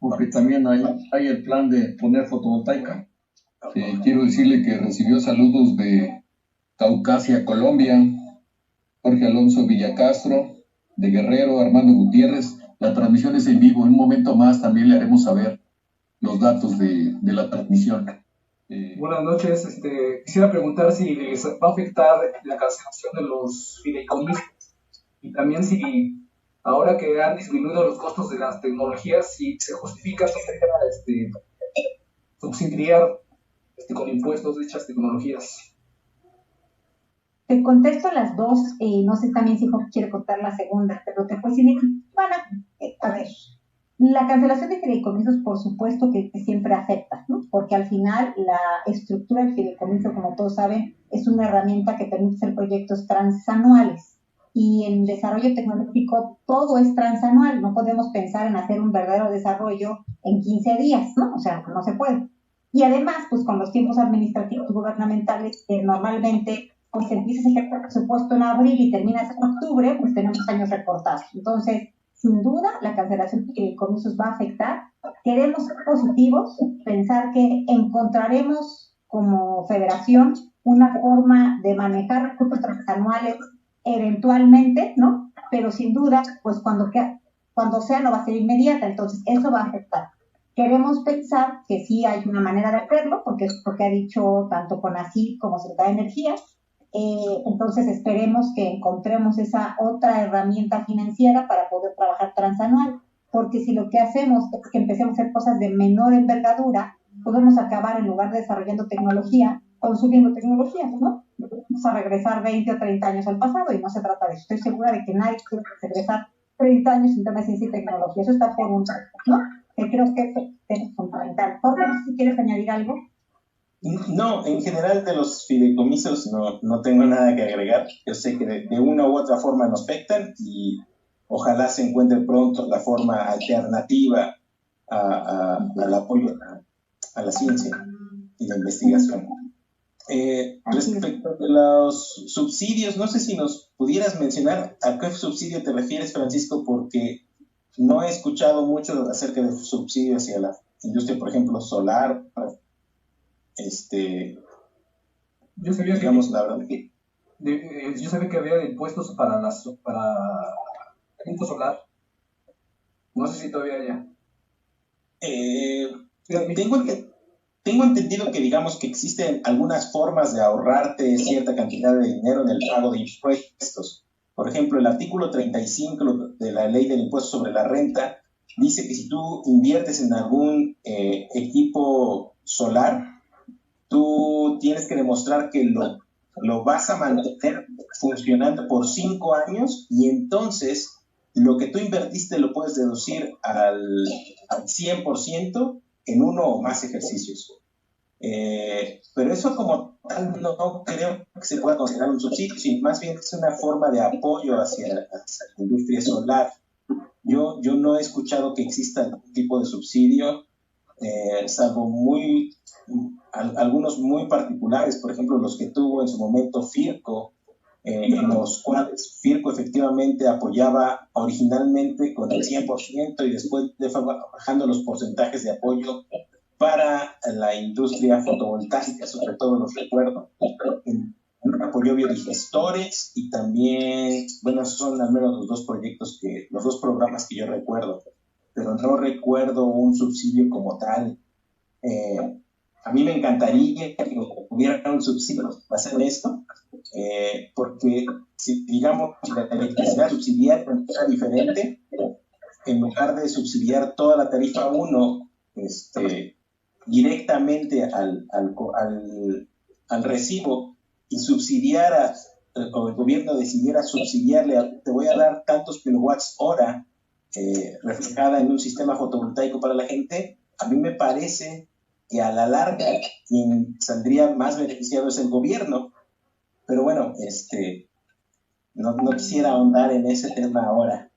porque también hay el plan de poner fotovoltaica. Quiero decirle que recibió saludos de Caucasia, Colombia, Jorge Alonso Villacastro, de Guerrero, Armando Gutiérrez. La transmisión es en vivo. En un momento más también le haremos saber los datos de la transmisión. Buenas noches. Quisiera preguntar si les va a afectar la cancelación de los fideicomisos y también si ahora que han disminuido los costos de las tecnologías, si se justifica subsidiar con impuestos dichas tecnologías. Te contesto las dos, no sé también si Jorge quiere contar la segunda, pero te puedo decir, a ver, la cancelación de fideicomisos por supuesto que siempre afecta, ¿no? Porque al final la estructura del fideicomiso, como todos saben, es una herramienta que permite hacer proyectos transanuales. Y en desarrollo tecnológico todo es transanual, no podemos pensar en hacer un verdadero desarrollo en 15 días, ¿no? O sea, no se puede. Y además, pues con los tiempos administrativos gubernamentales, normalmente pues empiezas a ejecutar el presupuesto en abril y terminas en octubre, pues tenemos años recortados. Entonces, sin duda, la cancelación de fideicomisos va a afectar. Queremos ser positivos, pensar que encontraremos como federación una forma de manejar recursos transanuales eventualmente, ¿no? Pero sin duda, pues cuando sea no va a ser inmediata, entonces eso va a afectar. Queremos pensar que sí hay una manera de hacerlo, porque es lo que ha dicho tanto CONACYT como Secretaría de Energía. Entonces esperemos que encontremos esa otra herramienta financiera para poder trabajar transanual, porque si lo que hacemos es que empecemos a hacer cosas de menor envergadura, podemos acabar en lugar de desarrollando tecnología, consumiendo tecnología, ¿no? Vamos a regresar 20 o 30 años al pasado y no se trata de eso. Estoy segura de que nadie quiere regresar 30 años sin tener ciencia y tecnología. Eso está por un lado, ¿no? Creo que es fundamental. Jorge, no sé si quieres añadir algo. No, en general de los fideicomisos no tengo nada que agregar. Yo sé que de una u otra forma nos afectan y ojalá se encuentre pronto la forma alternativa al apoyo a la ciencia y la investigación. Respecto a los subsidios, no sé si nos pudieras mencionar a qué subsidio te refieres, Francisco, porque no he escuchado mucho acerca de subsidios hacia la industria, por ejemplo, solar. Yo sabía digamos, la verdad que yo sabía que había impuestos para viento solar. No sé si todavía hay. tengo entendido que digamos que existen algunas formas de ahorrarte cierta cantidad de dinero en el pago de impuestos. Por ejemplo, el artículo 35 de la Ley del Impuesto sobre la Renta dice que si tú inviertes en algún equipo solar, tú tienes que demostrar que lo vas a mantener funcionando por 5 años y entonces lo que tú invertiste lo puedes deducir al 100% en uno o más ejercicios. Pero eso como tal no creo que se pueda considerar un subsidio, sino más bien es una forma de apoyo hacia la industria solar. Yo no he escuchado que exista algún tipo de subsidio, salvo algunos muy particulares, por ejemplo los que tuvo en su momento FIRCO, en los cuales FIRCO efectivamente apoyaba originalmente con el 100% y después bajando los porcentajes de apoyo para la industria fotovoltaica, sobre todo los recuerdo. Apoyó biodigestores y también, bueno, esos son al menos los dos programas que yo recuerdo, pero no recuerdo un subsidio como tal. A mí me encantaría que hubiera un subsidio basado en esto, porque si digamos la electricidad subsidiar era diferente, en lugar de subsidiar toda la tarifa 1 directamente al recibo y subsidiara, o el gobierno decidiera subsidiarle, te voy a dar tantos kilowatts hora reflejada en un sistema fotovoltaico para la gente, a mí me parece que a la larga quien saldría más beneficiado es el gobierno. Pero bueno, no quisiera ahondar en ese tema ahora.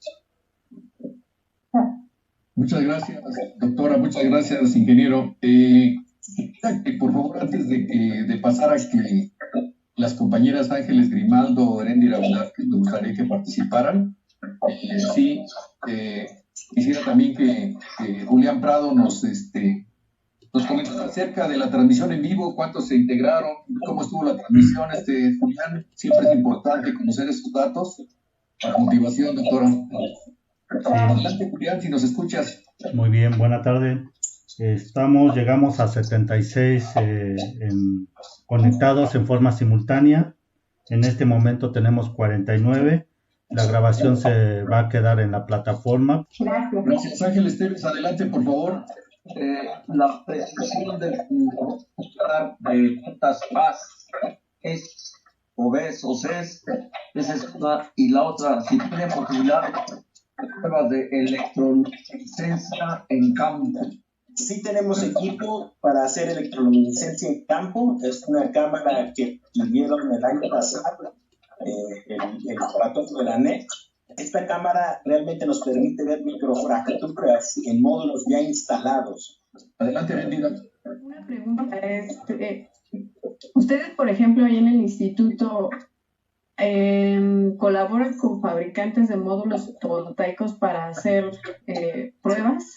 Muchas gracias, doctora, muchas gracias, ingeniero. Por favor, antes de pasar a que las compañeras Ángeles Grimaldo o Heréndira Velázquez, me gustaría que participaran. Quisiera también que Julián Prado nos comentó acerca de la transmisión en vivo, cuántos se integraron, cómo estuvo la transmisión. Julián, siempre es importante conocer esos datos para motivación, doctora. Adelante, Julián, si nos escuchas. Muy bien, buena tarde. Llegamos a 76 conectados en forma simultánea. En este momento tenemos 49. La grabación se va a quedar en la plataforma. Gracias. Ángeles Tevez, adelante, por favor. La precisión de cuántas PAS es o BES o CES, esa es una, y la otra, si tiene posibilidad de pruebas de electroluminiscencia en campo. Sí tenemos equipo para hacer electroluminiscencia en campo. Es una cámara que tuvieron el año pasado, el laboratorio de la NEC. Esta cámara realmente nos permite ver microfracturas en módulos ya instalados. Adelante, Bendita. Una pregunta es, ustedes, por ejemplo, ahí en el instituto, ¿colaboran con fabricantes de módulos fotovoltaicos para hacer pruebas?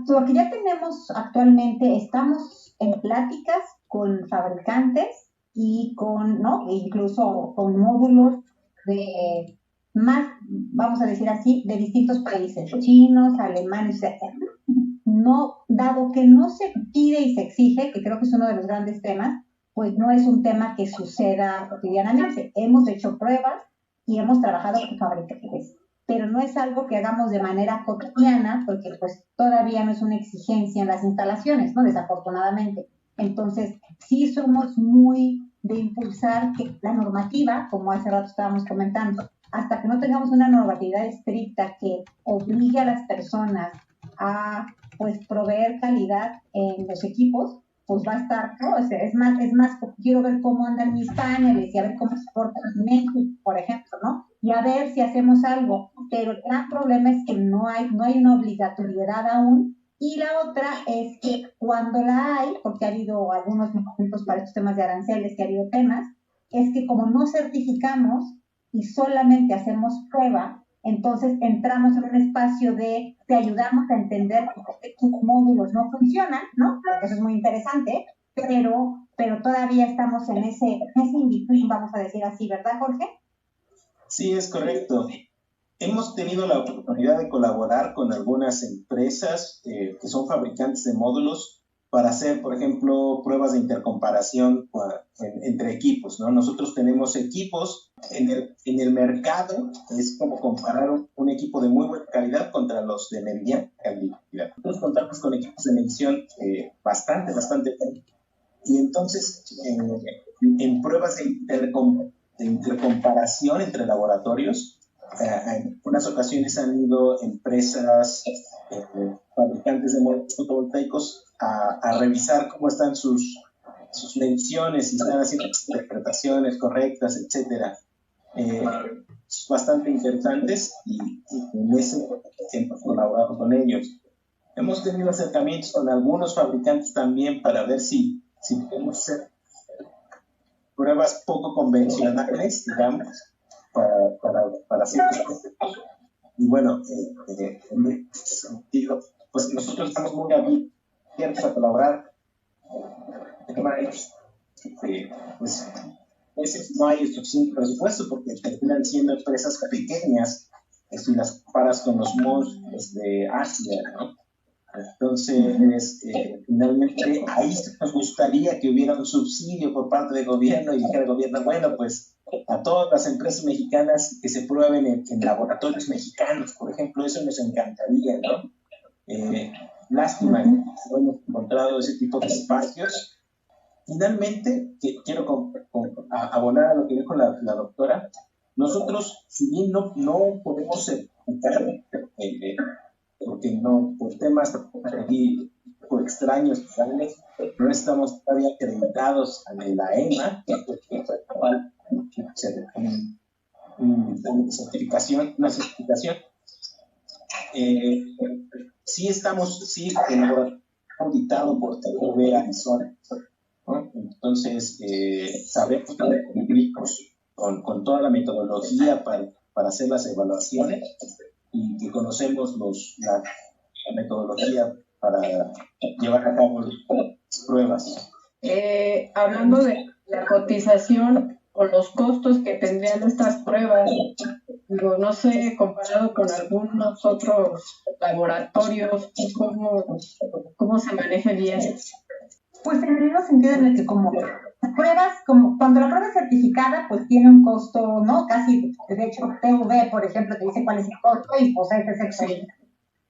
Lo que ya tenemos actualmente, estamos en pláticas con fabricantes y incluso con módulos de más, vamos a decir así, de distintos países, chinos, alemanes, etc. No, dado que no se pide y se exige, que creo que es uno de los grandes temas, pues no es un tema que suceda cotidianamente. Hemos hecho pruebas y hemos trabajado con fabricantes, pero no es algo que hagamos de manera cotidiana, porque pues todavía no es una exigencia en las instalaciones, ¿no? Desafortunadamente. Entonces, sí somos muy de impulsar que la normativa, como hace rato estábamos comentando, hasta que no tengamos una normatividad estricta que obligue a las personas a pues proveer calidad en los equipos, pues va a estar, ¿no? O sea, es más, quiero ver cómo andan mis paneles y a ver cómo se portan en México, por ejemplo, ¿no? Y a ver si hacemos algo. Pero el gran problema es que no hay una obligatoriedad aún. Y la otra es que cuando la hay, porque ha habido algunos momentos para estos temas de aranceles, que ha habido temas, es que como no certificamos y solamente hacemos prueba, entonces entramos en un espacio de te ayudamos a entender por qué tus módulos no funcionan, ¿no? Porque eso es muy interesante, pero todavía estamos en ese in-between, vamos a decir así, ¿verdad, Jorge? Sí, es correcto. Hemos tenido la oportunidad de colaborar con algunas empresas que son fabricantes de módulos para hacer, por ejemplo, pruebas de intercomparación entre equipos, ¿no? Nosotros tenemos equipos en el mercado, es como comparar un equipo de muy buena calidad contra los de mediana calidad. Nosotros contamos con equipos de medición bastante buenos. Y entonces, en pruebas de intercomparación entre laboratorios, en unas ocasiones han ido empresas fabricantes de módulos fotovoltaicos a revisar cómo están sus mediciones, si están haciendo interpretaciones correctas, etcétera. Bastante interesantes y en ese hemos colaborado con ellos. Hemos tenido acercamientos con algunos fabricantes también para ver si podemos hacer pruebas poco convencionales, digamos, para hacer y bueno, en ese sentido, pues nosotros estamos muy abiertos a colaborar. Pues a veces no hay suficiente presupuesto porque terminan siendo empresas pequeñas si las comparas con los monstruos de Asia, ¿no? Entonces, finalmente ahí nos gustaría que hubiera un subsidio por parte del gobierno y dijera el gobierno, bueno, pues a todas las empresas mexicanas que se prueben en laboratorios mexicanos, por ejemplo, eso nos encantaría, ¿no? Lástima que no hemos encontrado ese tipo de espacios. Finalmente, quiero abonar a lo que dijo la doctora, nosotros, si bien no podemos certificar, porque no, por temas aquí por extraños, no estamos todavía acreditados en la EMA, que es una certificación. Sí estamos, auditado por TVB Arizona, ¿no? Entonces, sabemos que cumplimos con toda la metodología para hacer las evaluaciones y que conocemos la metodología para llevar a cabo las pruebas. Hablando de la cotización o los costos que tendrían estas pruebas, digo, no sé, comparado con algunos otros laboratorios, ¿cómo se maneja el IES? Pues en el mismo sentido en el que como pruebas, como cuando la prueba es certificada, pues tiene un costo, ¿no? Casi, de hecho, TV, por ejemplo, te dice cuál es el costo y pues ese es el costo.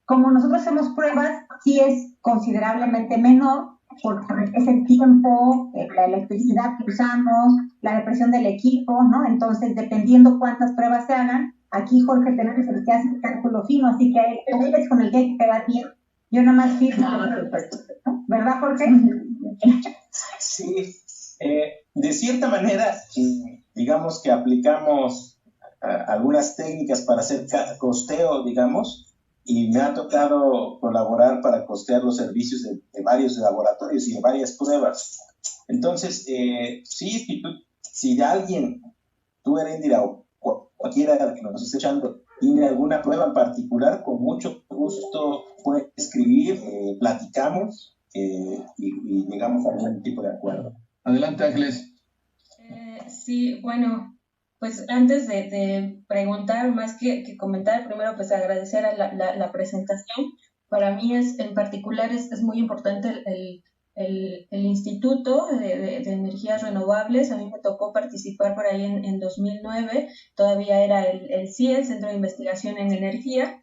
Como nosotros hacemos pruebas, sí es considerablemente menor, porque es el tiempo, la electricidad que usamos, la depresión del equipo, ¿no? Entonces, dependiendo cuántas pruebas se hagan, aquí Jorge tenemos el que hace el cálculo fino, así que él es con el que hay que quedar bien. Yo nada más firmo, ¿no? ¿Verdad, Jorge? Sí, de cierta manera, digamos que aplicamos algunas técnicas para hacer costeo, digamos, y me ha tocado colaborar para costear los servicios de varios laboratorios y de varias pruebas. Entonces, sí, si alguien, tú Erendira o cualquiera que nos esté echando, tiene alguna prueba en particular, con mucho gusto puede escribir, platicamos y llegamos a algún tipo de acuerdo. Adelante, Ángeles. Sí, bueno, pues antes de preguntar, más que comentar, primero pues agradecer a la presentación. Para mí en particular es muy importante el Instituto de Energías Renovables. A mí me tocó participar por ahí en 2009, todavía era el CIE, el Centro de Investigación en Energía,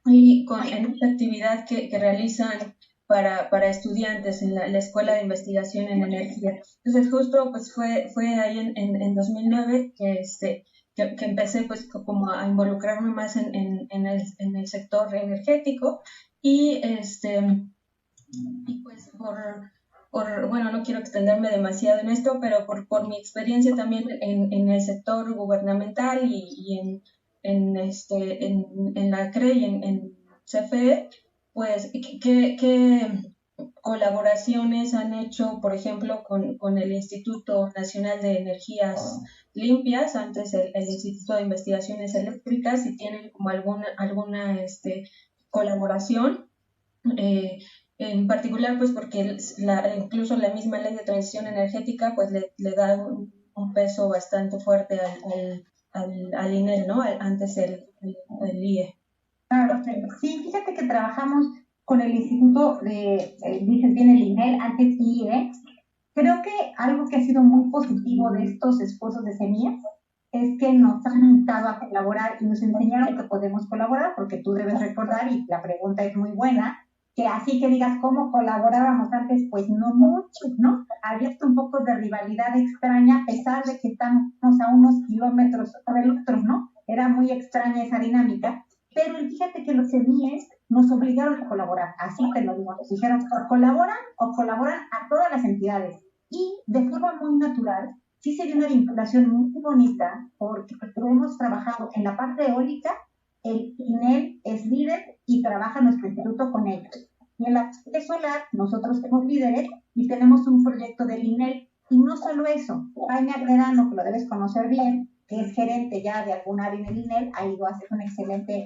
y en esta actividad que realizan para estudiantes en la Escuela de Investigación en Energía. Entonces justo pues fue ahí en 2009 que empecé pues como a involucrarme más en el sector energético y pues bueno, no quiero extenderme demasiado en esto, pero por mi experiencia también en el sector gubernamental y en la CRE y en CFE, pues, ¿qué colaboraciones han hecho, por ejemplo, con el Instituto Nacional de Energías Limpias, antes el Instituto de Investigaciones Eléctricas, si tienen como alguna colaboración? En particular, pues, porque incluso la misma ley de transición energética, pues, le da un peso bastante fuerte al INEL, ¿no? Antes el IE. Claro, sí, fíjate que trabajamos con el Instituto dices bien el INEL, antes IE. Creo que algo que ha sido muy positivo de estos esfuerzos de semillas es que nos han invitado a colaborar y nos enseñaron que podemos colaborar, porque tú debes recordar, y la pregunta es muy buena, que así que digas cómo colaborábamos antes, pues no mucho, ¿no? Había un poco de rivalidad extraña, a pesar de que estamos a unos kilómetros del otro, ¿no? Era muy extraña esa dinámica. Pero fíjate que los CEMIES nos obligaron a colaborar, así te lo digo, nos dijeron colaboran a todas las entidades, y de forma muy natural sí se dio una vinculación muy bonita, porque hemos trabajado en la parte eólica, el INEL es líder y trabaja nuestro instituto con ellos, y en la parte solar nosotros somos líderes y tenemos un proyecto del INEL, y no solo eso, Jaime Agredano, que lo debes conocer bien, que es gerente ya de algún área en el INEL, ha ido a ser un excelente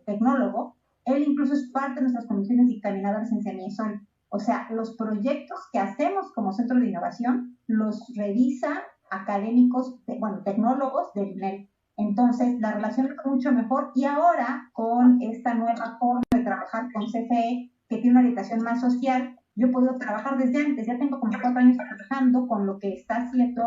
tecnólogo. Él incluso es parte de nuestras comisiones dictaminadoras en Semiesol. O sea, los proyectos que hacemos como centro de innovación los revisa académicos, tecnólogos del INEL. Entonces, la relación es mucho mejor, y ahora con esta nueva forma de trabajar con CFE, que tiene una orientación más social, yo he podido trabajar desde antes, ya tengo como 4 años trabajando con lo que está haciendo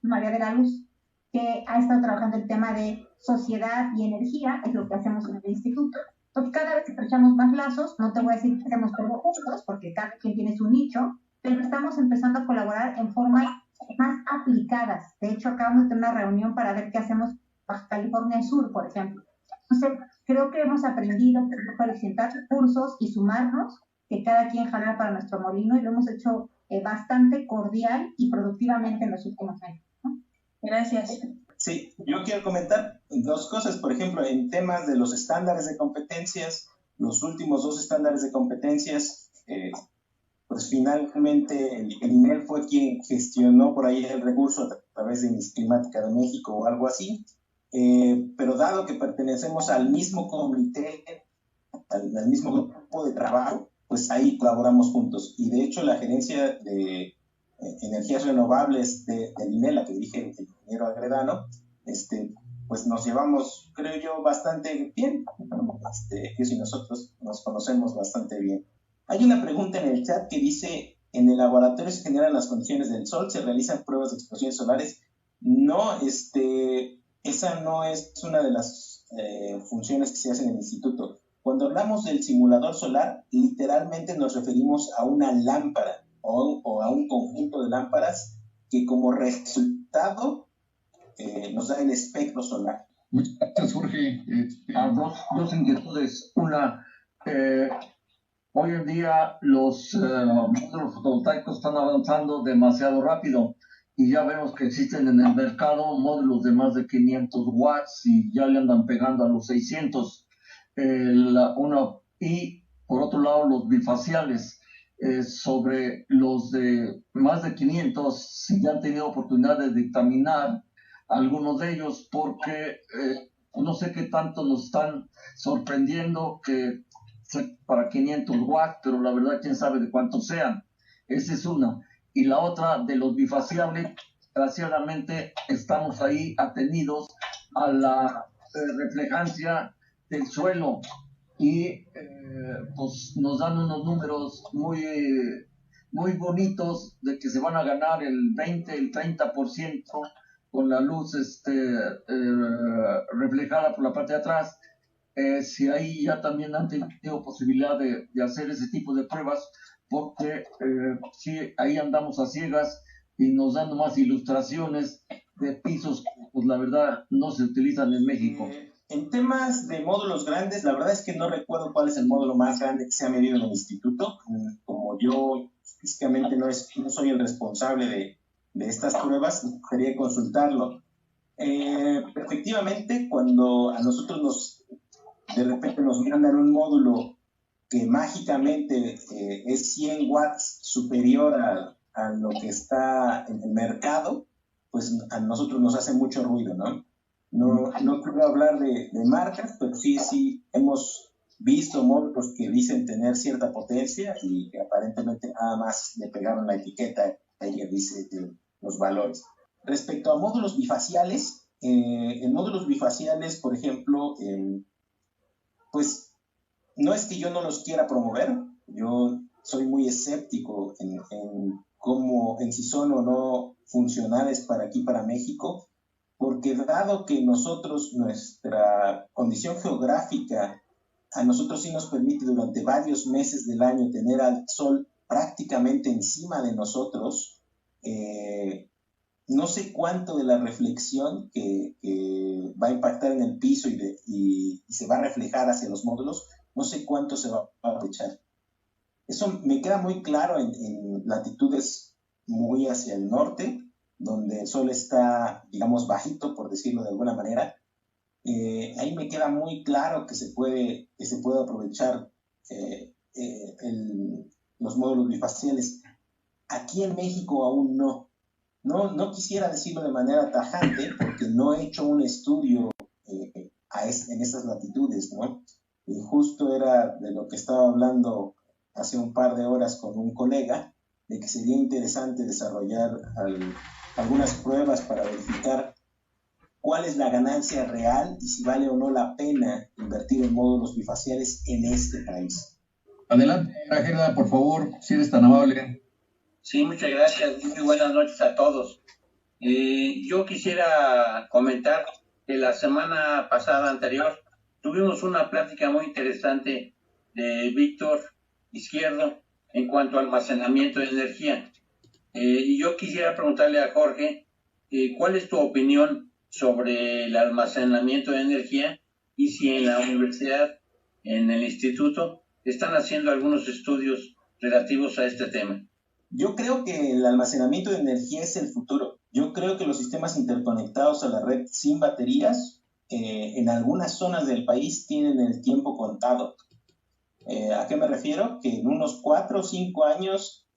María de la Luz, que ha estado trabajando el tema de sociedad y energía, es lo que hacemos en el instituto. Entonces, cada vez estrechamos más lazos, no te voy a decir que hacemos todo juntos, porque cada quien tiene su nicho, pero estamos empezando a colaborar en formas más aplicadas. De hecho, acabamos de tener una reunión para ver qué hacemos Baja California Sur, por ejemplo. Entonces, creo que hemos aprendido a presentar cursos y sumarnos, que cada quien jalara para nuestro molino, y lo hemos hecho bastante cordial y productivamente en los últimos años, ¿no? Gracias. Sí, yo quiero comentar 2 cosas. Por ejemplo, en temas de los estándares de competencias, los últimos 2 estándares de competencias, pues finalmente el INEL fue quien gestionó por ahí el recurso a través de Iniciativa Climática de México o algo así, pero dado que pertenecemos al mismo comité al mismo grupo de trabajo, pues ahí colaboramos juntos. Y de hecho la gerencia de energías renovables del INE, la que dirige el ingeniero Agredano, pues nos llevamos, creo yo, bastante bien. Ellos y nosotros nos conocemos bastante bien. Hay una pregunta en el chat que dice, ¿en el laboratorio se generan las condiciones del sol? ¿Se realizan pruebas de explosiones solares? No, esa no es una de las funciones que se hacen en el instituto. Cuando hablamos del simulador solar, literalmente nos referimos a una lámpara o a un conjunto de lámparas que como resultado nos da el espectro solar. Muchas gracias, Jorge. Dos inquietudes. Una, hoy en día los módulos fotovoltaicos están avanzando demasiado rápido y ya vemos que existen en el mercado módulos de más de 500 watts y ya le andan pegando a los 600. Y por otro lado, los bifaciales. Sobre los de más de 500, si ya han tenido oportunidad de dictaminar algunos de ellos, porque no sé qué tanto nos están sorprendiendo que para 500 watts, pero la verdad quién sabe de cuántos sean. Esa es una. Y la otra, de los bifaciables, desgraciadamente estamos ahí atenidos a la reflejancia del suelo y pues nos dan unos números muy bonitos de que se van a ganar el 20, el 30% con la luz reflejada por la parte de atrás. Si ahí ya también han tenido posibilidad de hacer ese tipo de pruebas, porque sí, ahí andamos a ciegas y nos dan más ilustraciones de pisos que pues la verdad no se utilizan en México. En temas de módulos grandes, la verdad es que no recuerdo cuál es el módulo más grande que se ha medido en el instituto. Como yo físicamente no soy el responsable de estas pruebas, quería consultarlo. Efectivamente, cuando a nosotros de repente nos mandan un módulo que mágicamente es 100 watts superior a lo que está en el mercado, pues a nosotros nos hace mucho ruido, ¿no? No quiero hablar de marcas, pero sí hemos visto módulos que dicen tener cierta potencia y que aparentemente nada más le pegaron la etiqueta ahí que dice los valores. Respecto a módulos bifaciales, en módulos bifaciales, por ejemplo, pues no es que yo no los quiera promover, yo soy muy escéptico en si son o no funcionales para aquí, para México, porque dado que nuestra condición geográfica, a nosotros sí nos permite durante varios meses del año tener al sol prácticamente encima de nosotros, no sé cuánto de la reflexión que va a impactar en el piso y se va a reflejar hacia los módulos, no sé cuánto se va a aprovechar. Eso me queda muy claro en latitudes muy hacia el norte, donde el sol está, digamos, bajito, por decirlo de alguna manera. Ahí me queda muy claro que se puede aprovechar los módulos bifaciales. Aquí en México aún no. No quisiera decirlo de manera tajante, porque no he hecho un estudio en esas latitudes, ¿no? Y justo era de lo que estaba hablando hace un par de horas con un colega, de que sería interesante desarrollar algunas pruebas para verificar cuál es la ganancia real y si vale o no la pena invertir en módulos bifaciales en este país. Adelante, Gerda, por favor, si eres tan amable. Sí, muchas gracias. Muy buenas noches a todos. Yo quisiera comentar que la semana pasada anterior tuvimos una plática muy interesante de Víctor Izquierdo en cuanto a almacenamiento de energía. Y yo quisiera preguntarle a Jorge, ¿cuál es tu opinión sobre el almacenamiento de energía y si en la universidad, en el instituto, están haciendo algunos estudios relativos a este tema? Yo creo que el almacenamiento de energía es el futuro. Yo creo que los sistemas interconectados a la red sin baterías en algunas zonas del país tienen el tiempo contado. ¿A qué me refiero? Que en unos 4 o 5 años,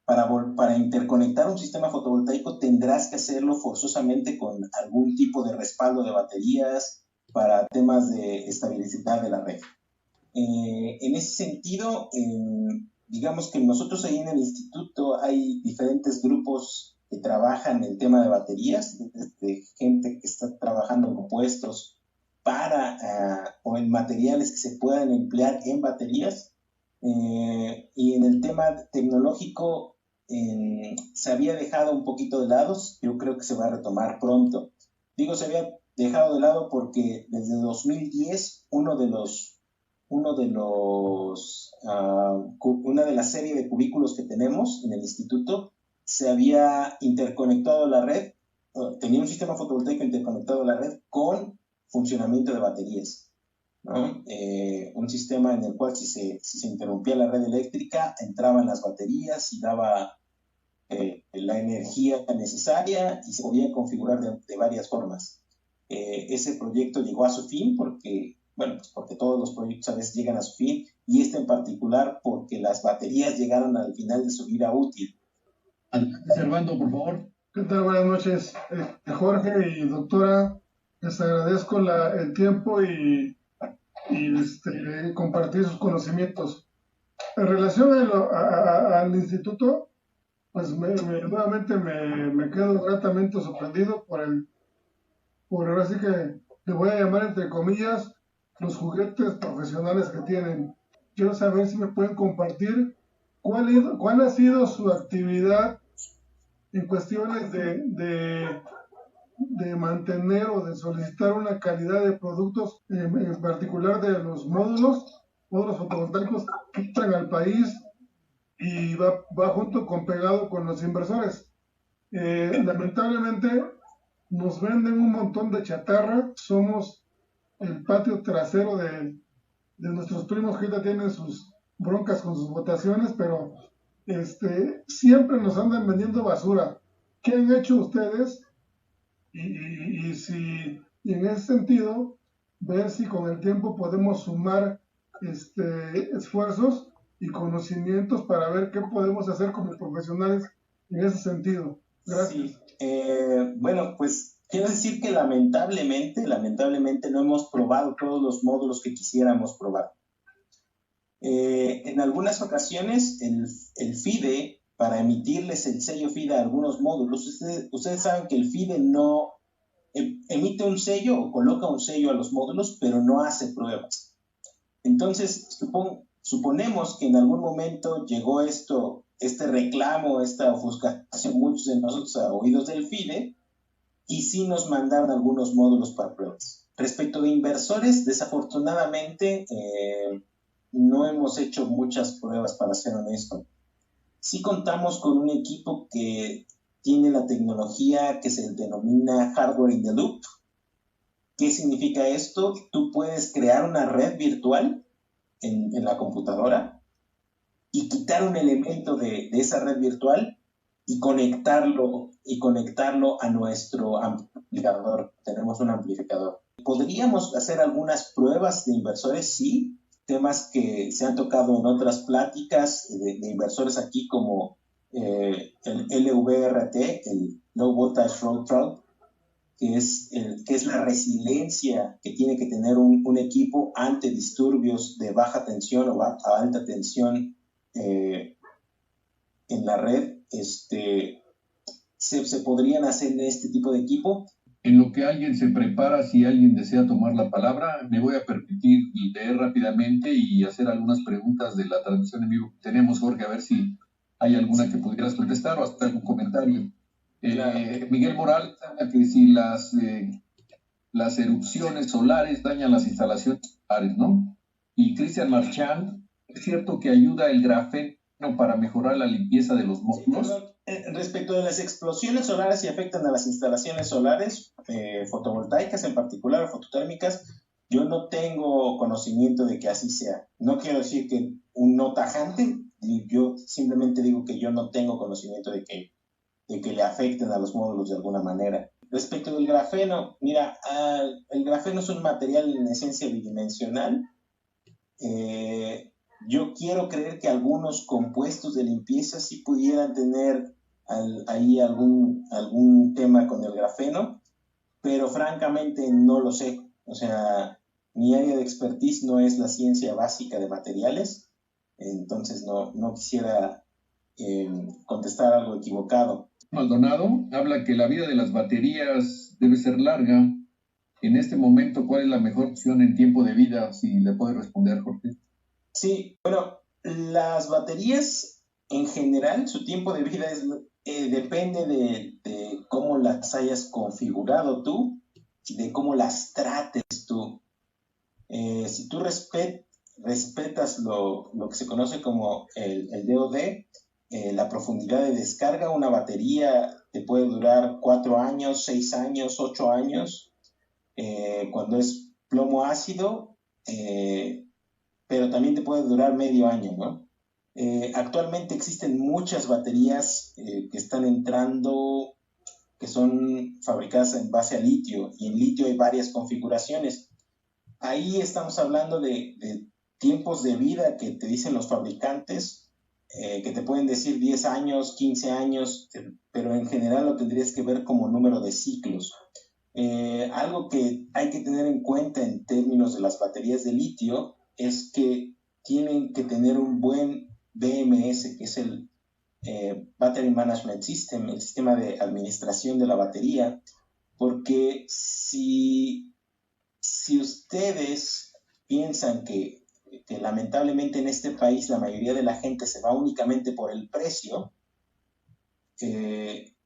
para interconectar un sistema fotovoltaico tendrás que hacerlo forzosamente con algún tipo de respaldo de baterías para temas de estabilidad de la red. En ese sentido, digamos que nosotros ahí en el instituto hay diferentes grupos que trabajan el tema de baterías, de gente que está trabajando en compuestos o en materiales que se puedan emplear en baterías. Y en el tema tecnológico se había dejado un poquito de lado, yo creo que se va a retomar pronto. Digo, se había dejado de lado porque desde 2010 una de las series de cubículos que tenemos en el instituto se había interconectado a la red, tenía un sistema fotovoltaico interconectado a la red con funcionamiento de baterías, ¿no? Un sistema en el cual si se interrumpía la red eléctrica, entraban las baterías y daba la energía necesaria y se podía configurar de varias formas. Ese proyecto llegó a su fin porque todos los proyectos a veces llegan a su fin, y este en particular porque las baterías llegaron al final de su vida útil. Servando, por favor. ¿Qué tal? Buenas noches, Jorge y doctora. Les agradezco el tiempo y compartir sus conocimientos. En relación al instituto, pues nuevamente me quedo gratamente sorprendido por ahora sí que le voy a llamar entre comillas los juguetes profesionales que tienen. Quiero saber si me pueden compartir cuál ha sido su actividad en cuestiones de mantener o de solicitar una calidad de productos, en particular de los módulos fotovoltaicos que entran al país, y va junto pegado con los inversores. Lamentablemente nos venden un montón de chatarra, somos el patio trasero de nuestros primos que ahorita tienen sus broncas con sus votaciones, pero siempre nos andan vendiendo basura. ¿Qué han hecho ustedes? Y en ese sentido, ver si con el tiempo podemos sumar esfuerzos y conocimientos para ver qué podemos hacer como profesionales en ese sentido. Gracias. Sí. Bueno, pues quiero decir que lamentablemente no hemos probado todos los módulos que quisiéramos probar. En algunas ocasiones el FIDE, para emitirles el sello FIDE a algunos módulos, ustedes saben que el FIDE no emite un sello o coloca un sello a los módulos, pero no hace pruebas. Entonces, suponemos que en algún momento llegó este reclamo, esta ofuscación, muchos de nosotros a oídos del FIDE, y sí nos mandaron algunos módulos para pruebas. Respecto de inversores, desafortunadamente no hemos hecho muchas pruebas, para ser honesto. Sí contamos con un equipo que tiene la tecnología que se denomina Hardware in the Loop. ¿Qué significa esto? Tú puedes crear una red virtual en la computadora y quitar un elemento de esa red virtual y conectarlo a nuestro amplificador. Tenemos un amplificador. ¿Podríamos hacer algunas pruebas de inversores? Sí. Temas que se han tocado en otras pláticas de inversores aquí, como el LVRT, el Low Voltage Road Trout, que es la resiliencia que tiene que tener un equipo ante disturbios de baja tensión o alta tensión en la red. Se podrían hacer en este tipo de equipo. En lo que alguien se prepara, si alguien desea tomar la palabra, me voy a permitir leer rápidamente y hacer algunas preguntas de la transmisión en vivo que tenemos, Jorge, a ver si hay alguna que pudieras contestar o hacer algún comentario. Miguel Morales habla que si las erupciones solares dañan las instalaciones solares, ¿no? Y Cristian Marchand, ¿es cierto que ayuda el grafeno para mejorar la limpieza de los módulos? Respecto de las explosiones solares y afectan a las instalaciones solares, fotovoltaicas en particular, fototérmicas, yo no tengo conocimiento de que así sea. No quiero decir que un no tajante, yo simplemente digo que yo no tengo conocimiento de que le afecten a los módulos de alguna manera. Respecto del grafeno, mira, el grafeno es un material en esencia bidimensional. Yo quiero creer que algunos compuestos de limpieza sí pudieran tener ahí algún tema con el grafeno, pero francamente no lo sé. O sea, mi área de expertise no es la ciencia básica de materiales, entonces no quisiera contestar algo equivocado. Maldonado habla que la vida de las baterías debe ser larga. En este momento, ¿cuál es la mejor opción en tiempo de vida? Si le puede responder, Jorge. Sí, bueno, las baterías en general, su tiempo de vida depende de cómo las hayas configurado tú, de cómo las trates tú. Si tú respetas lo que se conoce como el DoD, la profundidad de descarga, una batería te puede durar 4 años, 6 años, 8 años, cuando es plomo ácido, pero también te puede durar medio año, ¿no? Actualmente existen muchas baterías que están entrando, que son fabricadas en base a litio, y en litio hay varias configuraciones. Ahí estamos hablando de tiempos de vida que te dicen los fabricantes, que te pueden decir 10 años, 15 años, pero en general lo tendrías que ver como número de ciclos. Algo que hay que tener en cuenta en términos de las baterías de litio es que tienen que tener un buen BMS, que es el Battery Management System, el sistema de administración de la batería, porque si ustedes piensan que lamentablemente en este país la mayoría de la gente se va únicamente por el precio,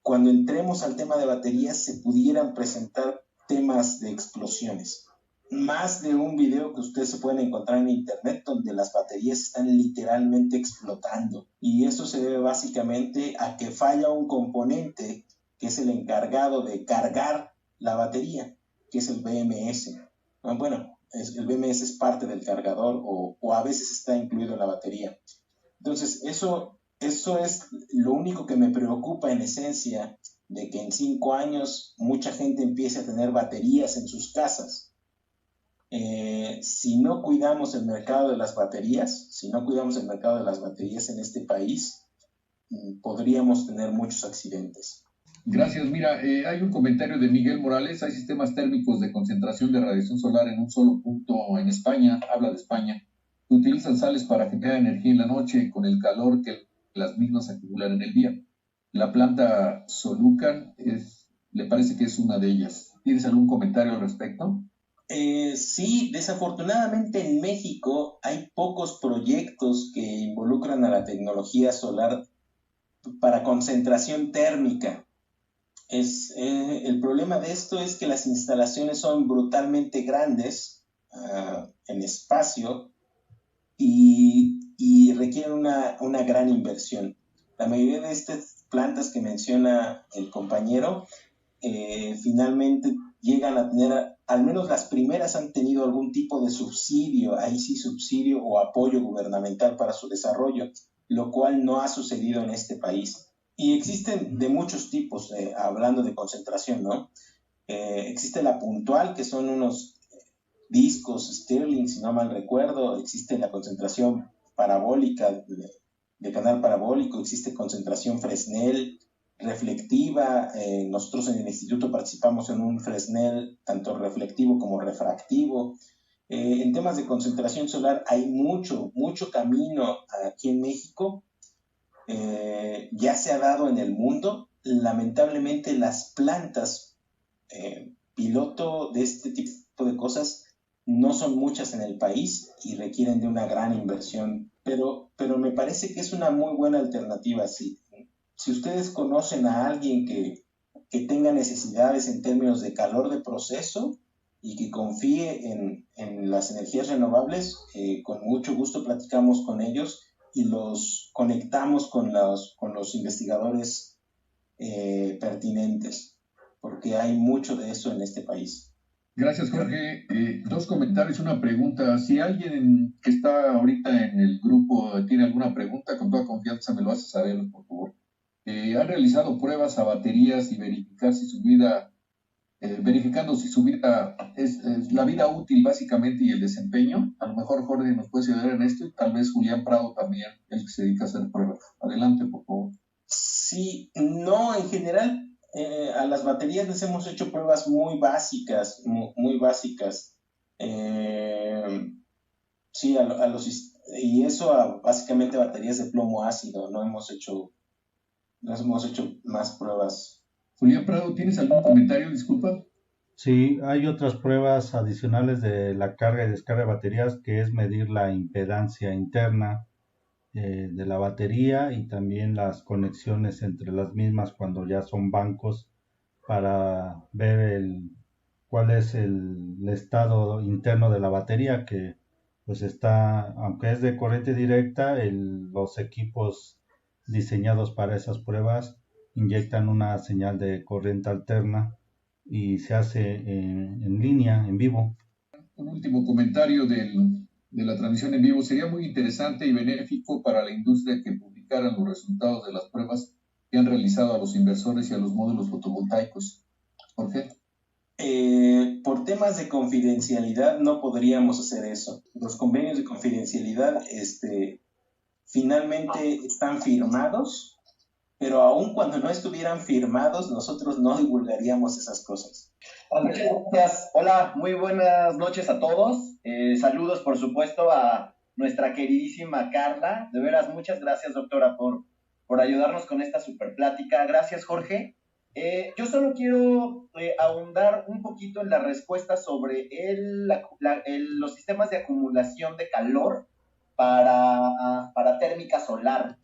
cuando entremos al tema de baterías se pudieran presentar temas de explosiones. Más de un video que ustedes se pueden encontrar en internet donde las baterías están literalmente explotando. Y eso se debe básicamente a que falla un componente que es el encargado de cargar la batería, que es el BMS. Bueno, el BMS es parte del cargador o a veces está incluido en la batería. Entonces, eso es lo único que me preocupa en esencia, de que en 5 años mucha gente empiece a tener baterías en sus casas. Si no cuidamos el mercado de las baterías, en este país, podríamos tener muchos accidentes. Gracias. Mira, hay un comentario de Miguel Morales. Hay sistemas térmicos de concentración de radiación solar en un solo punto en España. Habla de España. Utilizan sales para generar energía en la noche con el calor que las mismas acumulan en el día. La planta Solucan le parece que es una de ellas. ¿Tienes algún comentario al respecto? Sí, desafortunadamente en México hay pocos proyectos que involucran a la tecnología solar para concentración térmica. El problema de esto es que las instalaciones son brutalmente grandes en espacio y requieren una gran inversión. La mayoría de estas plantas que menciona el compañero finalmente llegan a tener, al menos las primeras han tenido algún tipo de subsidio, ahí sí subsidio o apoyo gubernamental para su desarrollo, lo cual no ha sucedido en este país. Y existen de muchos tipos, hablando de concentración, ¿no? Existe la puntual, que son unos discos Stirling, si no mal recuerdo. Existe la concentración parabólica, de canal parabólico. Existe concentración Fresnel, reflectiva. Nosotros en el instituto participamos en un Fresnel tanto reflectivo como refractivo. En temas de concentración solar hay mucho camino aquí en México. Ya se ha dado en el mundo. Lamentablemente las plantas piloto de este tipo de cosas no son muchas en el país y requieren de una gran inversión, pero me parece que es una muy buena alternativa. Si ustedes conocen a alguien que tenga necesidades en términos de calor de proceso y que confíe en las energías renovables, con mucho gusto platicamos con ellos y los conectamos con los investigadores pertinentes, porque hay mucho de eso en este país. Gracias, Jorge. 2 comentarios, una pregunta. Si alguien que está ahorita en el grupo tiene alguna pregunta, con toda confianza me lo hace saber, por favor. ¿Han realizado pruebas a baterías y verificando si su vida es la vida útil básicamente y el desempeño? A lo mejor Jorge nos puede ayudar en esto y tal vez Julián Prado también, el que se dedica a hacer pruebas. Adelante, por favor. Sí, no, en general a las baterías les hemos hecho pruebas muy básicas, Sí, y eso básicamente baterías de plomo ácido. No hemos hecho más pruebas. Julián Prado, ¿tienes algún comentario? Disculpa. Sí, hay otras pruebas adicionales de la carga y descarga de baterías, que es medir la impedancia interna de la batería y también las conexiones entre las mismas cuando ya son bancos, para ver cuál es el estado interno de la batería, que pues está, aunque es de corriente directa, los equipos diseñados para esas pruebas inyectan una señal de corriente alterna y se hace en línea, en vivo. Un último comentario de la transmisión en vivo. Sería muy interesante y benéfico para la industria que publicaran los resultados de las pruebas que han realizado a los inversores y a los módulos fotovoltaicos. ¿Por qué? Por temas de confidencialidad no podríamos hacer eso. Los convenios de confidencialidad finalmente están firmados, pero aun cuando no estuvieran firmados, nosotros no divulgaríamos esas cosas. Muchas gracias. Hola, muy buenas noches a todos. Saludos, por supuesto, a nuestra queridísima Carla. De veras, muchas gracias, doctora, por ayudarnos con esta super plática. Gracias, Jorge. Yo solo quiero ahondar un poquito en la respuesta sobre los sistemas de acumulación de calor para térmica solar.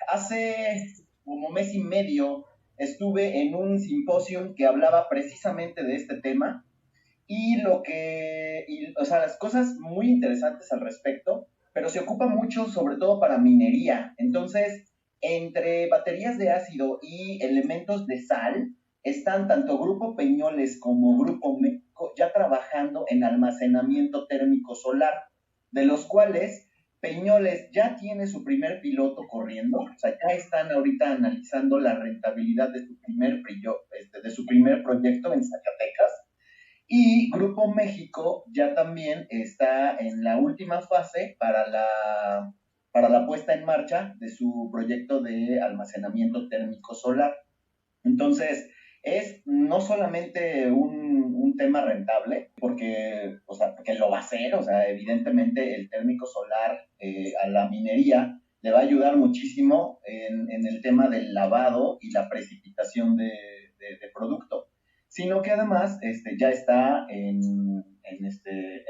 Hace como mes y medio estuve en un simposio que hablaba precisamente de este tema o sea, las cosas muy interesantes al respecto, pero se ocupa mucho sobre todo para minería. Entonces, entre baterías de ácido y elementos de sal, están tanto Grupo Peñoles como Grupo México ya trabajando en almacenamiento térmico solar, de los cuales Peñoles ya tiene su primer piloto corriendo. O sea, ya están ahorita analizando la rentabilidad de su primer proyecto en Zacatecas. Y Grupo México ya también está en la última fase para la puesta en marcha de su proyecto de almacenamiento térmico solar. Entonces, es no solamente un tema rentable, porque lo va a hacer. O sea, evidentemente el térmico solar a la minería le va a ayudar muchísimo en el tema del lavado y la precipitación de producto, sino que además ya está en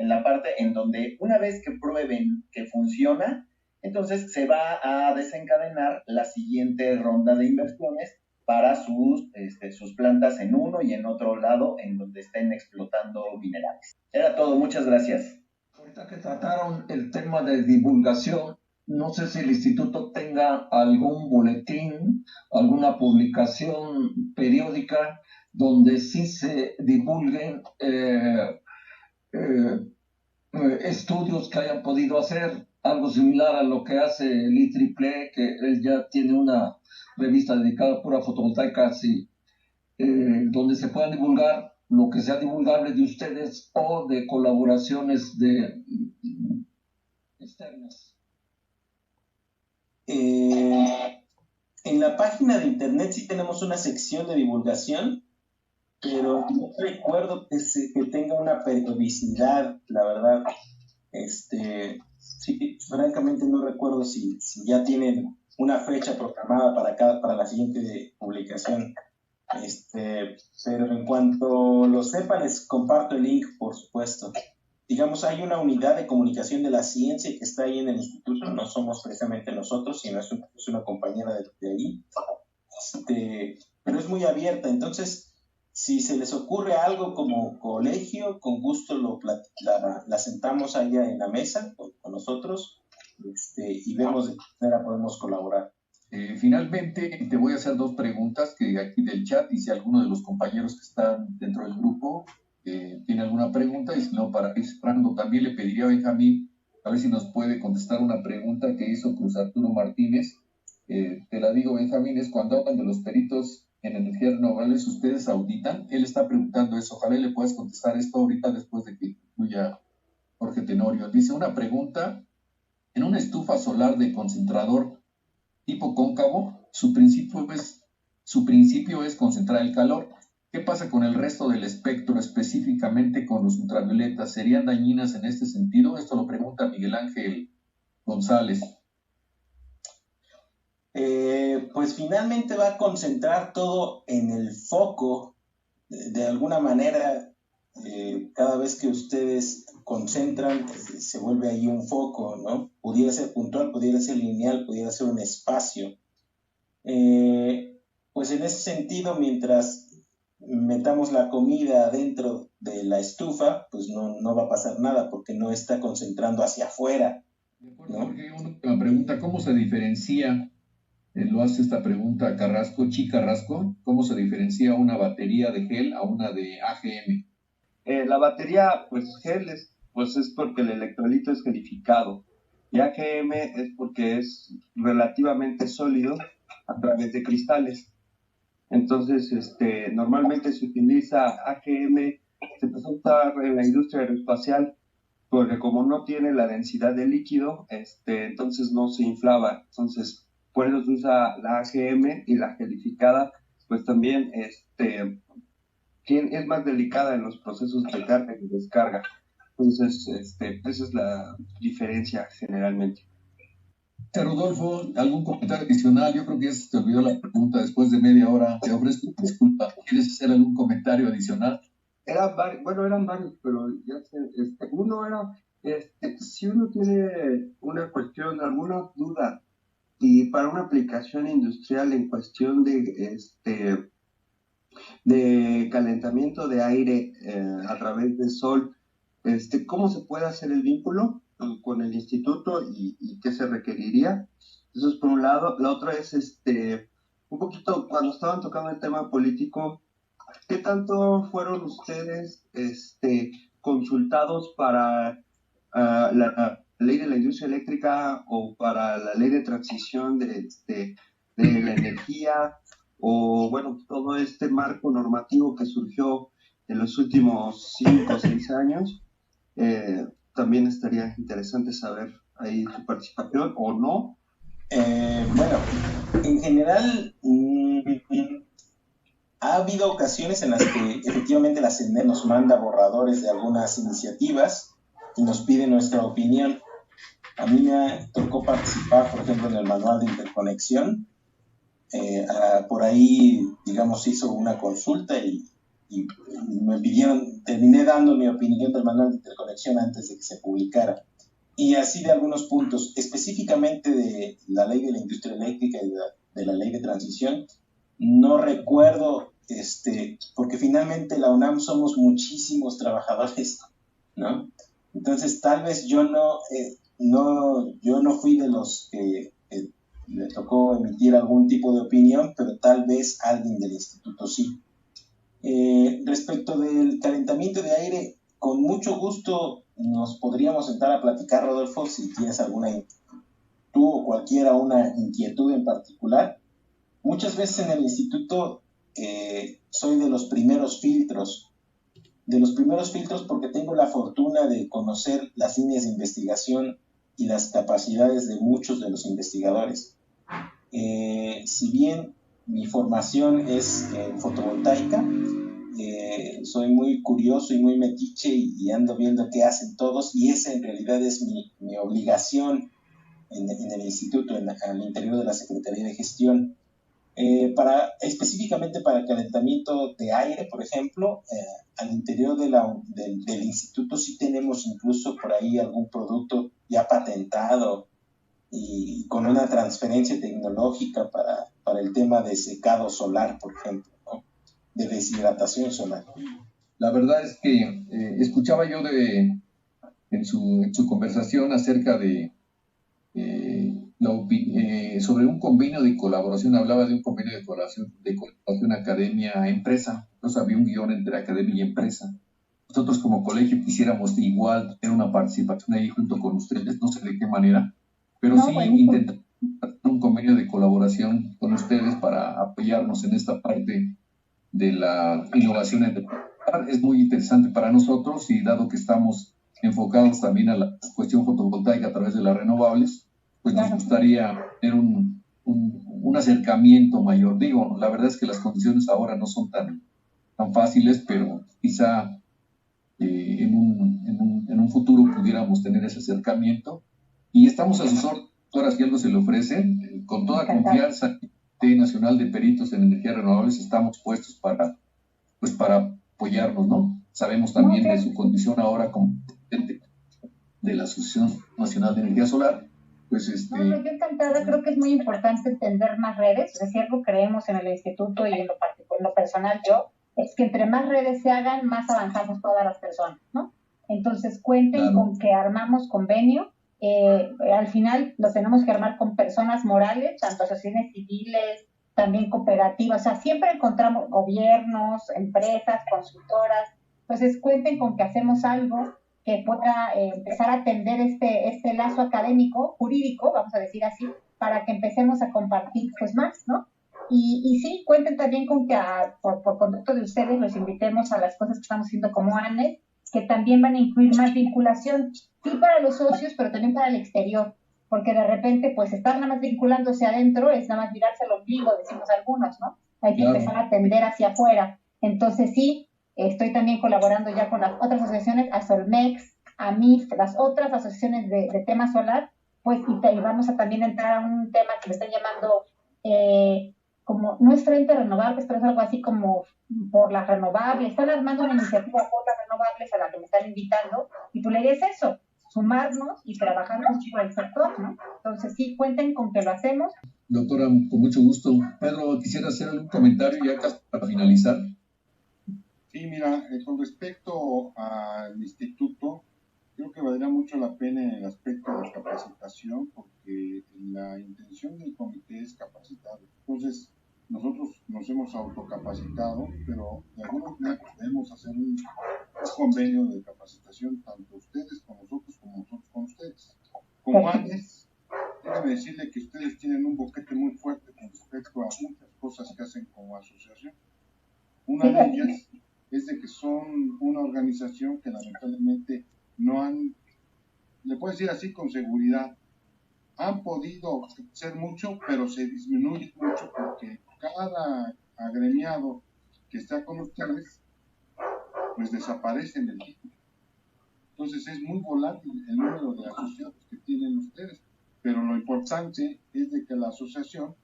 la parte en donde una vez que prueben que funciona, entonces se va a desencadenar la siguiente ronda de inversiones para sus plantas en uno y en otro lado en donde estén explotando minerales. Era todo, muchas gracias. Ahorita que trataron el tema de divulgación, no sé si el instituto tenga algún boletín, alguna publicación periódica donde sí se divulguen estudios que hayan podido hacer, algo similar a lo que hace el IEEE, que él ya tiene una revista dedicada a pura fotovoltaica, así, donde se puedan divulgar lo que sea divulgable de ustedes o de colaboraciones externas. En la página de internet sí tenemos una sección de divulgación, pero no recuerdo que tenga una periodicidad, la verdad. Sí, francamente no recuerdo si ya tienen una fecha programada para la siguiente publicación. Pero en cuanto lo sepa, les comparto el link, por supuesto. Digamos, hay una unidad de comunicación de la ciencia que está ahí en el instituto. No somos precisamente nosotros, sino es una compañera de ahí. Pero es muy abierta. Entonces, si se les ocurre algo como colegio, con gusto la sentamos allá en la mesa con nosotros y vemos de qué manera podemos colaborar. Finalmente, te voy a hacer dos preguntas que aquí del chat, y si alguno de los compañeros que están dentro del grupo tiene alguna pregunta, y si no, para ir cerrando, también le pediría a Benjamín a ver si nos puede contestar una pregunta que hizo Cruz Arturo Martínez. Te la digo, Benjamín, es cuando hablan de los peritos en energías renovables, ¿ustedes auditan? Él está preguntando eso. Ojalá le puedas contestar esto ahorita después de que concluya Jorge Tenorio. Dice una pregunta: en una estufa solar de concentrador tipo cóncavo, su principio es concentrar el calor. ¿Qué pasa con el resto del espectro, específicamente con los ultravioletas? ¿Serían dañinas en este sentido? Esto lo pregunta Miguel Ángel González. Pues finalmente va a concentrar todo en el foco, de alguna manera. Cada vez que ustedes concentran, se vuelve ahí un foco, ¿no? Pudiera ser puntual, pudiera ser lineal, pudiera ser un espacio. Pues en ese sentido, mientras metamos la comida dentro de la estufa, pues no va a pasar nada porque no está concentrando hacia afuera, ¿no? Jorge, una última pregunta, ¿cómo se diferencia, lo hace esta pregunta Chi Carrasco, cómo se diferencia una batería de gel a una de AGM? La batería, pues gel es porque el electrolito es gelificado, y AGM es porque es relativamente sólido a través de cristales. Entonces, normalmente se utiliza AGM, se empezó a usar en la industria aeroespacial, porque como no tiene la densidad de líquido, entonces no se inflaba. Entonces, por eso se usa la AGM, y la gelificada, pues también, es más delicada en los procesos de carga y descarga. Entonces, esa es la diferencia generalmente. Rodolfo, ¿algún comentario adicional? Yo creo que ya se te olvidó la pregunta después de media hora. Te ofrezco disculpa. ¿Quieres hacer algún comentario adicional? Eran varios, pero ya sé, uno era, si uno tiene una cuestión, alguna duda, y para una aplicación industrial en cuestión de calentamiento de aire a través del sol, ¿cómo se puede hacer el vínculo con el instituto y qué se requeriría? Eso es por un lado. La otra es, un poquito, cuando estaban tocando el tema político, ¿qué tanto fueron ustedes consultados para la ley de la industria eléctrica o para la ley de transición de la energía, o bueno, todo este marco normativo que surgió en los últimos 5 o 6 años? También estaría interesante saber ahí su participación o no. Bueno, en general ha habido ocasiones en las que efectivamente la CNE nos manda borradores de algunas iniciativas y nos pide nuestra opinión. A mí me tocó participar, por ejemplo, en el manual de interconexión. Por ahí, digamos, se hizo una consulta y me pidieron, terminé dando mi opinión del manual de interconexión antes de que se publicara. Y así de algunos puntos, específicamente de la ley de la industria eléctrica y de la ley de transición, no recuerdo, porque finalmente la UNAM somos muchísimos trabajadores, ¿no? Entonces tal vez yo no fui de los que le tocó emitir algún tipo de opinión, pero tal vez alguien del instituto sí. Respecto del calentamiento de aire, con mucho gusto nos podríamos sentar a platicar, Rodolfo, si tienes tú o cualquiera una inquietud en particular. Muchas veces en el instituto soy de los primeros filtros porque tengo la fortuna de conocer las líneas de investigación y las capacidades de muchos de los investigadores. Si bien mi formación es en fotovoltaica, soy muy curioso y muy metiche y ando viendo qué hacen todos, y esa en realidad es mi obligación en el instituto, al interior de la Secretaría de Gestión. Específicamente para el calentamiento de aire, por ejemplo, al interior del instituto sí tenemos incluso por ahí algún producto ya patentado y con una transferencia tecnológica para el tema de secado solar, por ejemplo, ¿no? De deshidratación solar. La verdad es que escuchaba yo en su conversación acerca de sobre un convenio de colaboración. Hablaba de un convenio de colaboración academia-empresa. Entonces había un guión entre academia y empresa. Nosotros como colegio quisiéramos igual tener una participación ahí junto con ustedes, no sé de qué manera, pero sí intentar un convenio de colaboración con ustedes para apoyarnos en esta parte de la innovación. Es muy interesante para nosotros, y dado que estamos enfocados también a la cuestión fotovoltaica a través de las renovables, pues nos gustaría tener un acercamiento mayor. Digo, la verdad es que las condiciones ahora no son tan tan fáciles, pero quizá en un futuro pudiéramos tener ese acercamiento. Y estamos a sus órdenes, si algo se le ofrece, con toda confianza. El Comité Nacional de Peritos en Energías Renovables estamos puestos para apoyarnos, ¿no? Sabemos también de su condición ahora como presidente de la Asociación Nacional de Energía Solar. Pues yo encantada, creo que es muy importante entender más redes, es decir, algo creemos en el instituto y en lo personal es que entre más redes se hagan, más avanzamos todas las personas, ¿no? Entonces cuenten con que armamos convenio, al final lo tenemos que armar con personas morales, tanto asociaciones civiles, también cooperativas, o sea, siempre encontramos gobiernos, empresas, consultoras, entonces cuenten con que hacemos algo que pueda empezar a atender este lazo académico, jurídico, vamos a decir así, para que empecemos a compartir pues más, ¿no? Y sí, cuenten también con que por conducto de ustedes los invitemos a las cosas que estamos haciendo como ANES, que también van a incluir más vinculación, sí para los socios, pero también para el exterior, porque de repente pues estar nada más vinculándose adentro es nada más mirarse el ombligo, decimos algunos, ¿no? Hay que empezar a atender hacia afuera. Entonces sí, estoy también colaborando ya con las otras asociaciones, a Solmex, a MIF, las otras asociaciones de tema solar, pues y vamos a también entrar a un tema que me están llamando como, no es Frente Renovables, pero es algo así como por las renovables. Están armando una iniciativa por las renovables a la que me están invitando, y pues la idea es eso, sumarnos y trabajar por el sector, ¿no? Entonces sí, cuenten con que lo hacemos. Doctora, con mucho gusto. Pedro, quisiera hacer algún comentario ya para finalizar. Sí, mira, con respecto al instituto, creo que valdría mucho la pena en el aspecto de capacitación, porque la intención del comité es capacitar. Entonces, nosotros nos hemos autocapacitado, pero de alguna manera debemos hacer un convenio de capacitación, tanto ustedes con nosotros como nosotros con ustedes. Como ANES, déjame decirle que ustedes tienen un boquete muy fuerte con respecto a muchas cosas que hacen como asociación. Una de ellas es de que son una organización que lamentablemente no han, le puedo decir así con seguridad, han podido hacer mucho, pero se disminuye mucho porque cada agremiado que está con ustedes, pues desaparece en el título. Entonces es muy volátil el número de asociados que tienen ustedes, pero lo importante es de que la asociación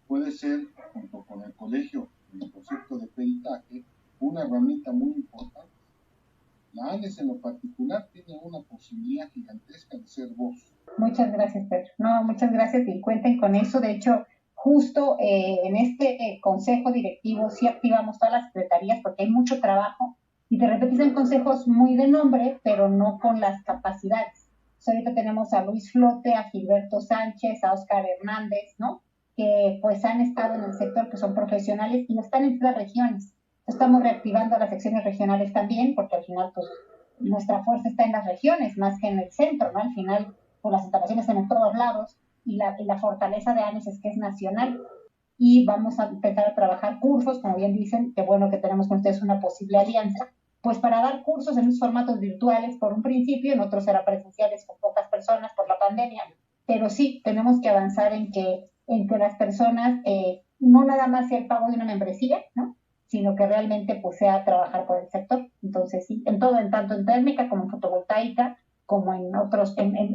puede ser, junto con el colegio, en el concepto de peritaje, una herramienta muy importante. La ANES en lo particular tiene una posibilidad gigantesca de ser voz. Muchas gracias, Pedro. No, muchas gracias y cuenten con eso. De hecho, justo en este consejo directivo sí activamos todas las secretarías porque hay mucho trabajo y de repente son consejos muy de nombre, pero no con las capacidades. Entonces, ahorita tenemos a Luis Flote, a Gilberto Sánchez, a Óscar Hernández, ¿no? Que pues han estado en el sector, que son profesionales y están en todas las regiones. Estamos reactivando las secciones regionales también, porque al final pues nuestra fuerza está en las regiones más que en el centro, ¿no? Al final pues las instalaciones están en todos lados y la fortaleza de ANES es que es nacional. Y vamos a empezar a trabajar cursos, como bien dicen, que bueno que tenemos con ustedes una posible alianza, pues para dar cursos en esos formatos virtuales por un principio, en otros será presenciales con pocas personas por la pandemia, pero sí tenemos que avanzar en que las personas no nada más sea el pago de una membresía, ¿no? Sino que realmente pues sea trabajar por el sector. Entonces sí, en todo, en tanto en térmica como en fotovoltaica, como en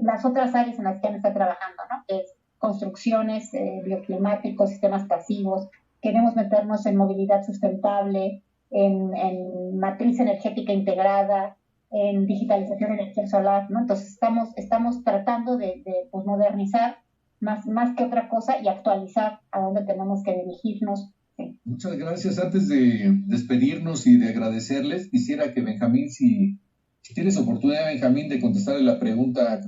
las otras áreas en las que han estado trabajando, ¿no? Que es construcciones, bioclimáticos, sistemas pasivos. Queremos meternos en movilidad sustentable, en matriz energética integrada, en digitalización de energía solar, ¿no? Entonces estamos tratando de pues, modernizar más que otra cosa y actualizar a dónde tenemos que dirigirnos. Sí. Muchas gracias. Antes de despedirnos y de agradecerles, quisiera que Benjamín, si tienes oportunidad, Benjamín, de contestarle la pregunta a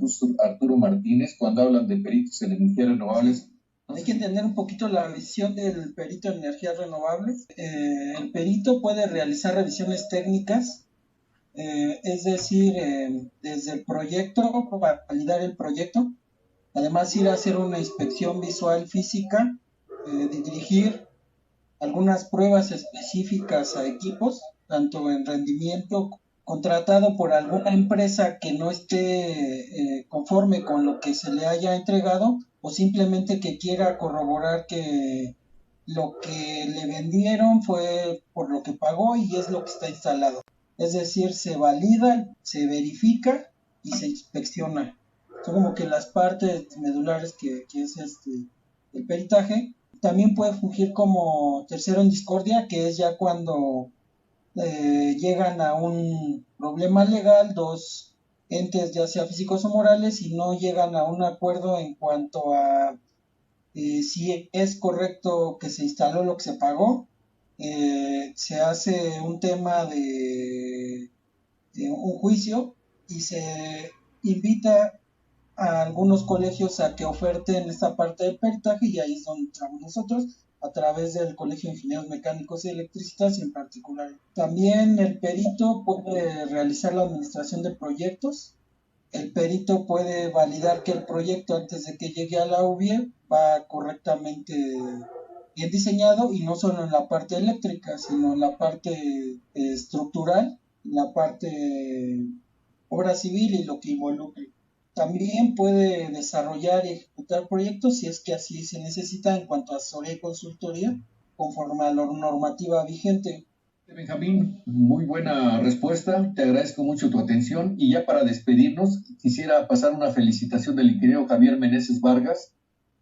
Arturo Martínez cuando hablan de peritos en energías renovables. Hay que entender un poquito la visión del perito en energías renovables. El perito puede realizar revisiones técnicas, es decir, desde el proyecto, para validar el proyecto, además ir a hacer una inspección visual física, dirigir algunas pruebas específicas a equipos, tanto en rendimiento, contratado por alguna empresa que no esté conforme con lo que se le haya entregado, o simplemente que quiera corroborar que lo que le vendieron fue por lo que pagó y es lo que está instalado. Es decir, se valida, se verifica y se inspecciona. Son como que las partes medulares que es el peritaje. También puede fungir como tercero en discordia, que es ya cuando llegan a un problema legal dos entes, ya sea físicos o morales, y no llegan a un acuerdo en cuanto a si es correcto que se instaló lo que se pagó. Se hace un tema de un juicio y se invita a algunos colegios a que oferten esta parte del peritaje, y ahí es donde entramos nosotros a través del Colegio de Ingenieros Mecánicos y Electricistas en particular. También el perito puede realizar la administración de proyectos. El perito puede validar que el proyecto, antes de que llegue a la UBIE, va correctamente bien diseñado, y no solo en la parte eléctrica, sino en la parte estructural, en la parte obra civil y lo que involucre. También puede desarrollar y ejecutar proyectos si es que así se necesita en cuanto a asesoría y consultoría conforme a la normativa vigente. Benjamín, muy buena respuesta, te agradezco mucho tu atención, y ya para despedirnos quisiera pasar una felicitación del ingeniero Javier Meneses Vargas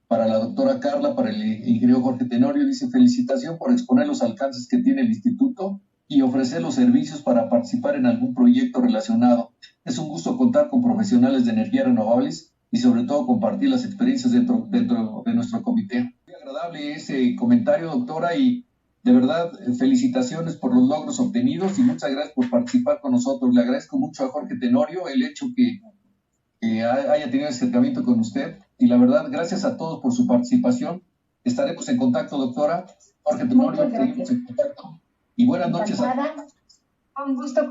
para la doctora Carla, para el ingeniero Jorge Tenorio. Dice: felicitación por exponer los alcances que tiene el instituto y ofrecer los servicios para participar en algún proyecto relacionado. Es un gusto contar con profesionales de energías renovables y sobre todo compartir las experiencias dentro de nuestro comité. Muy agradable ese comentario, doctora, y de verdad, felicitaciones por los logros obtenidos y muchas gracias por participar con nosotros. Le agradezco mucho a Jorge Tenorio el hecho que haya tenido acercamiento con usted, y la verdad, gracias a todos por su participación. Estaremos en contacto, doctora. Jorge Tenorio, seguimos en contacto. Y buenas noches a todos. Un gusto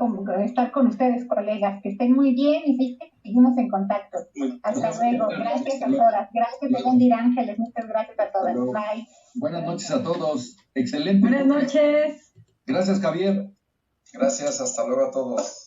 estar con ustedes, colegas. Que estén muy bien y seguimos en contacto. Hasta luego. Gracias a todas. Gracias, Begondi Ángeles. Muchas gracias a todas. Bye. Buenas noches a todos. Excelente. Buenas noches. Gracias, Javier. Gracias. Hasta luego a todos.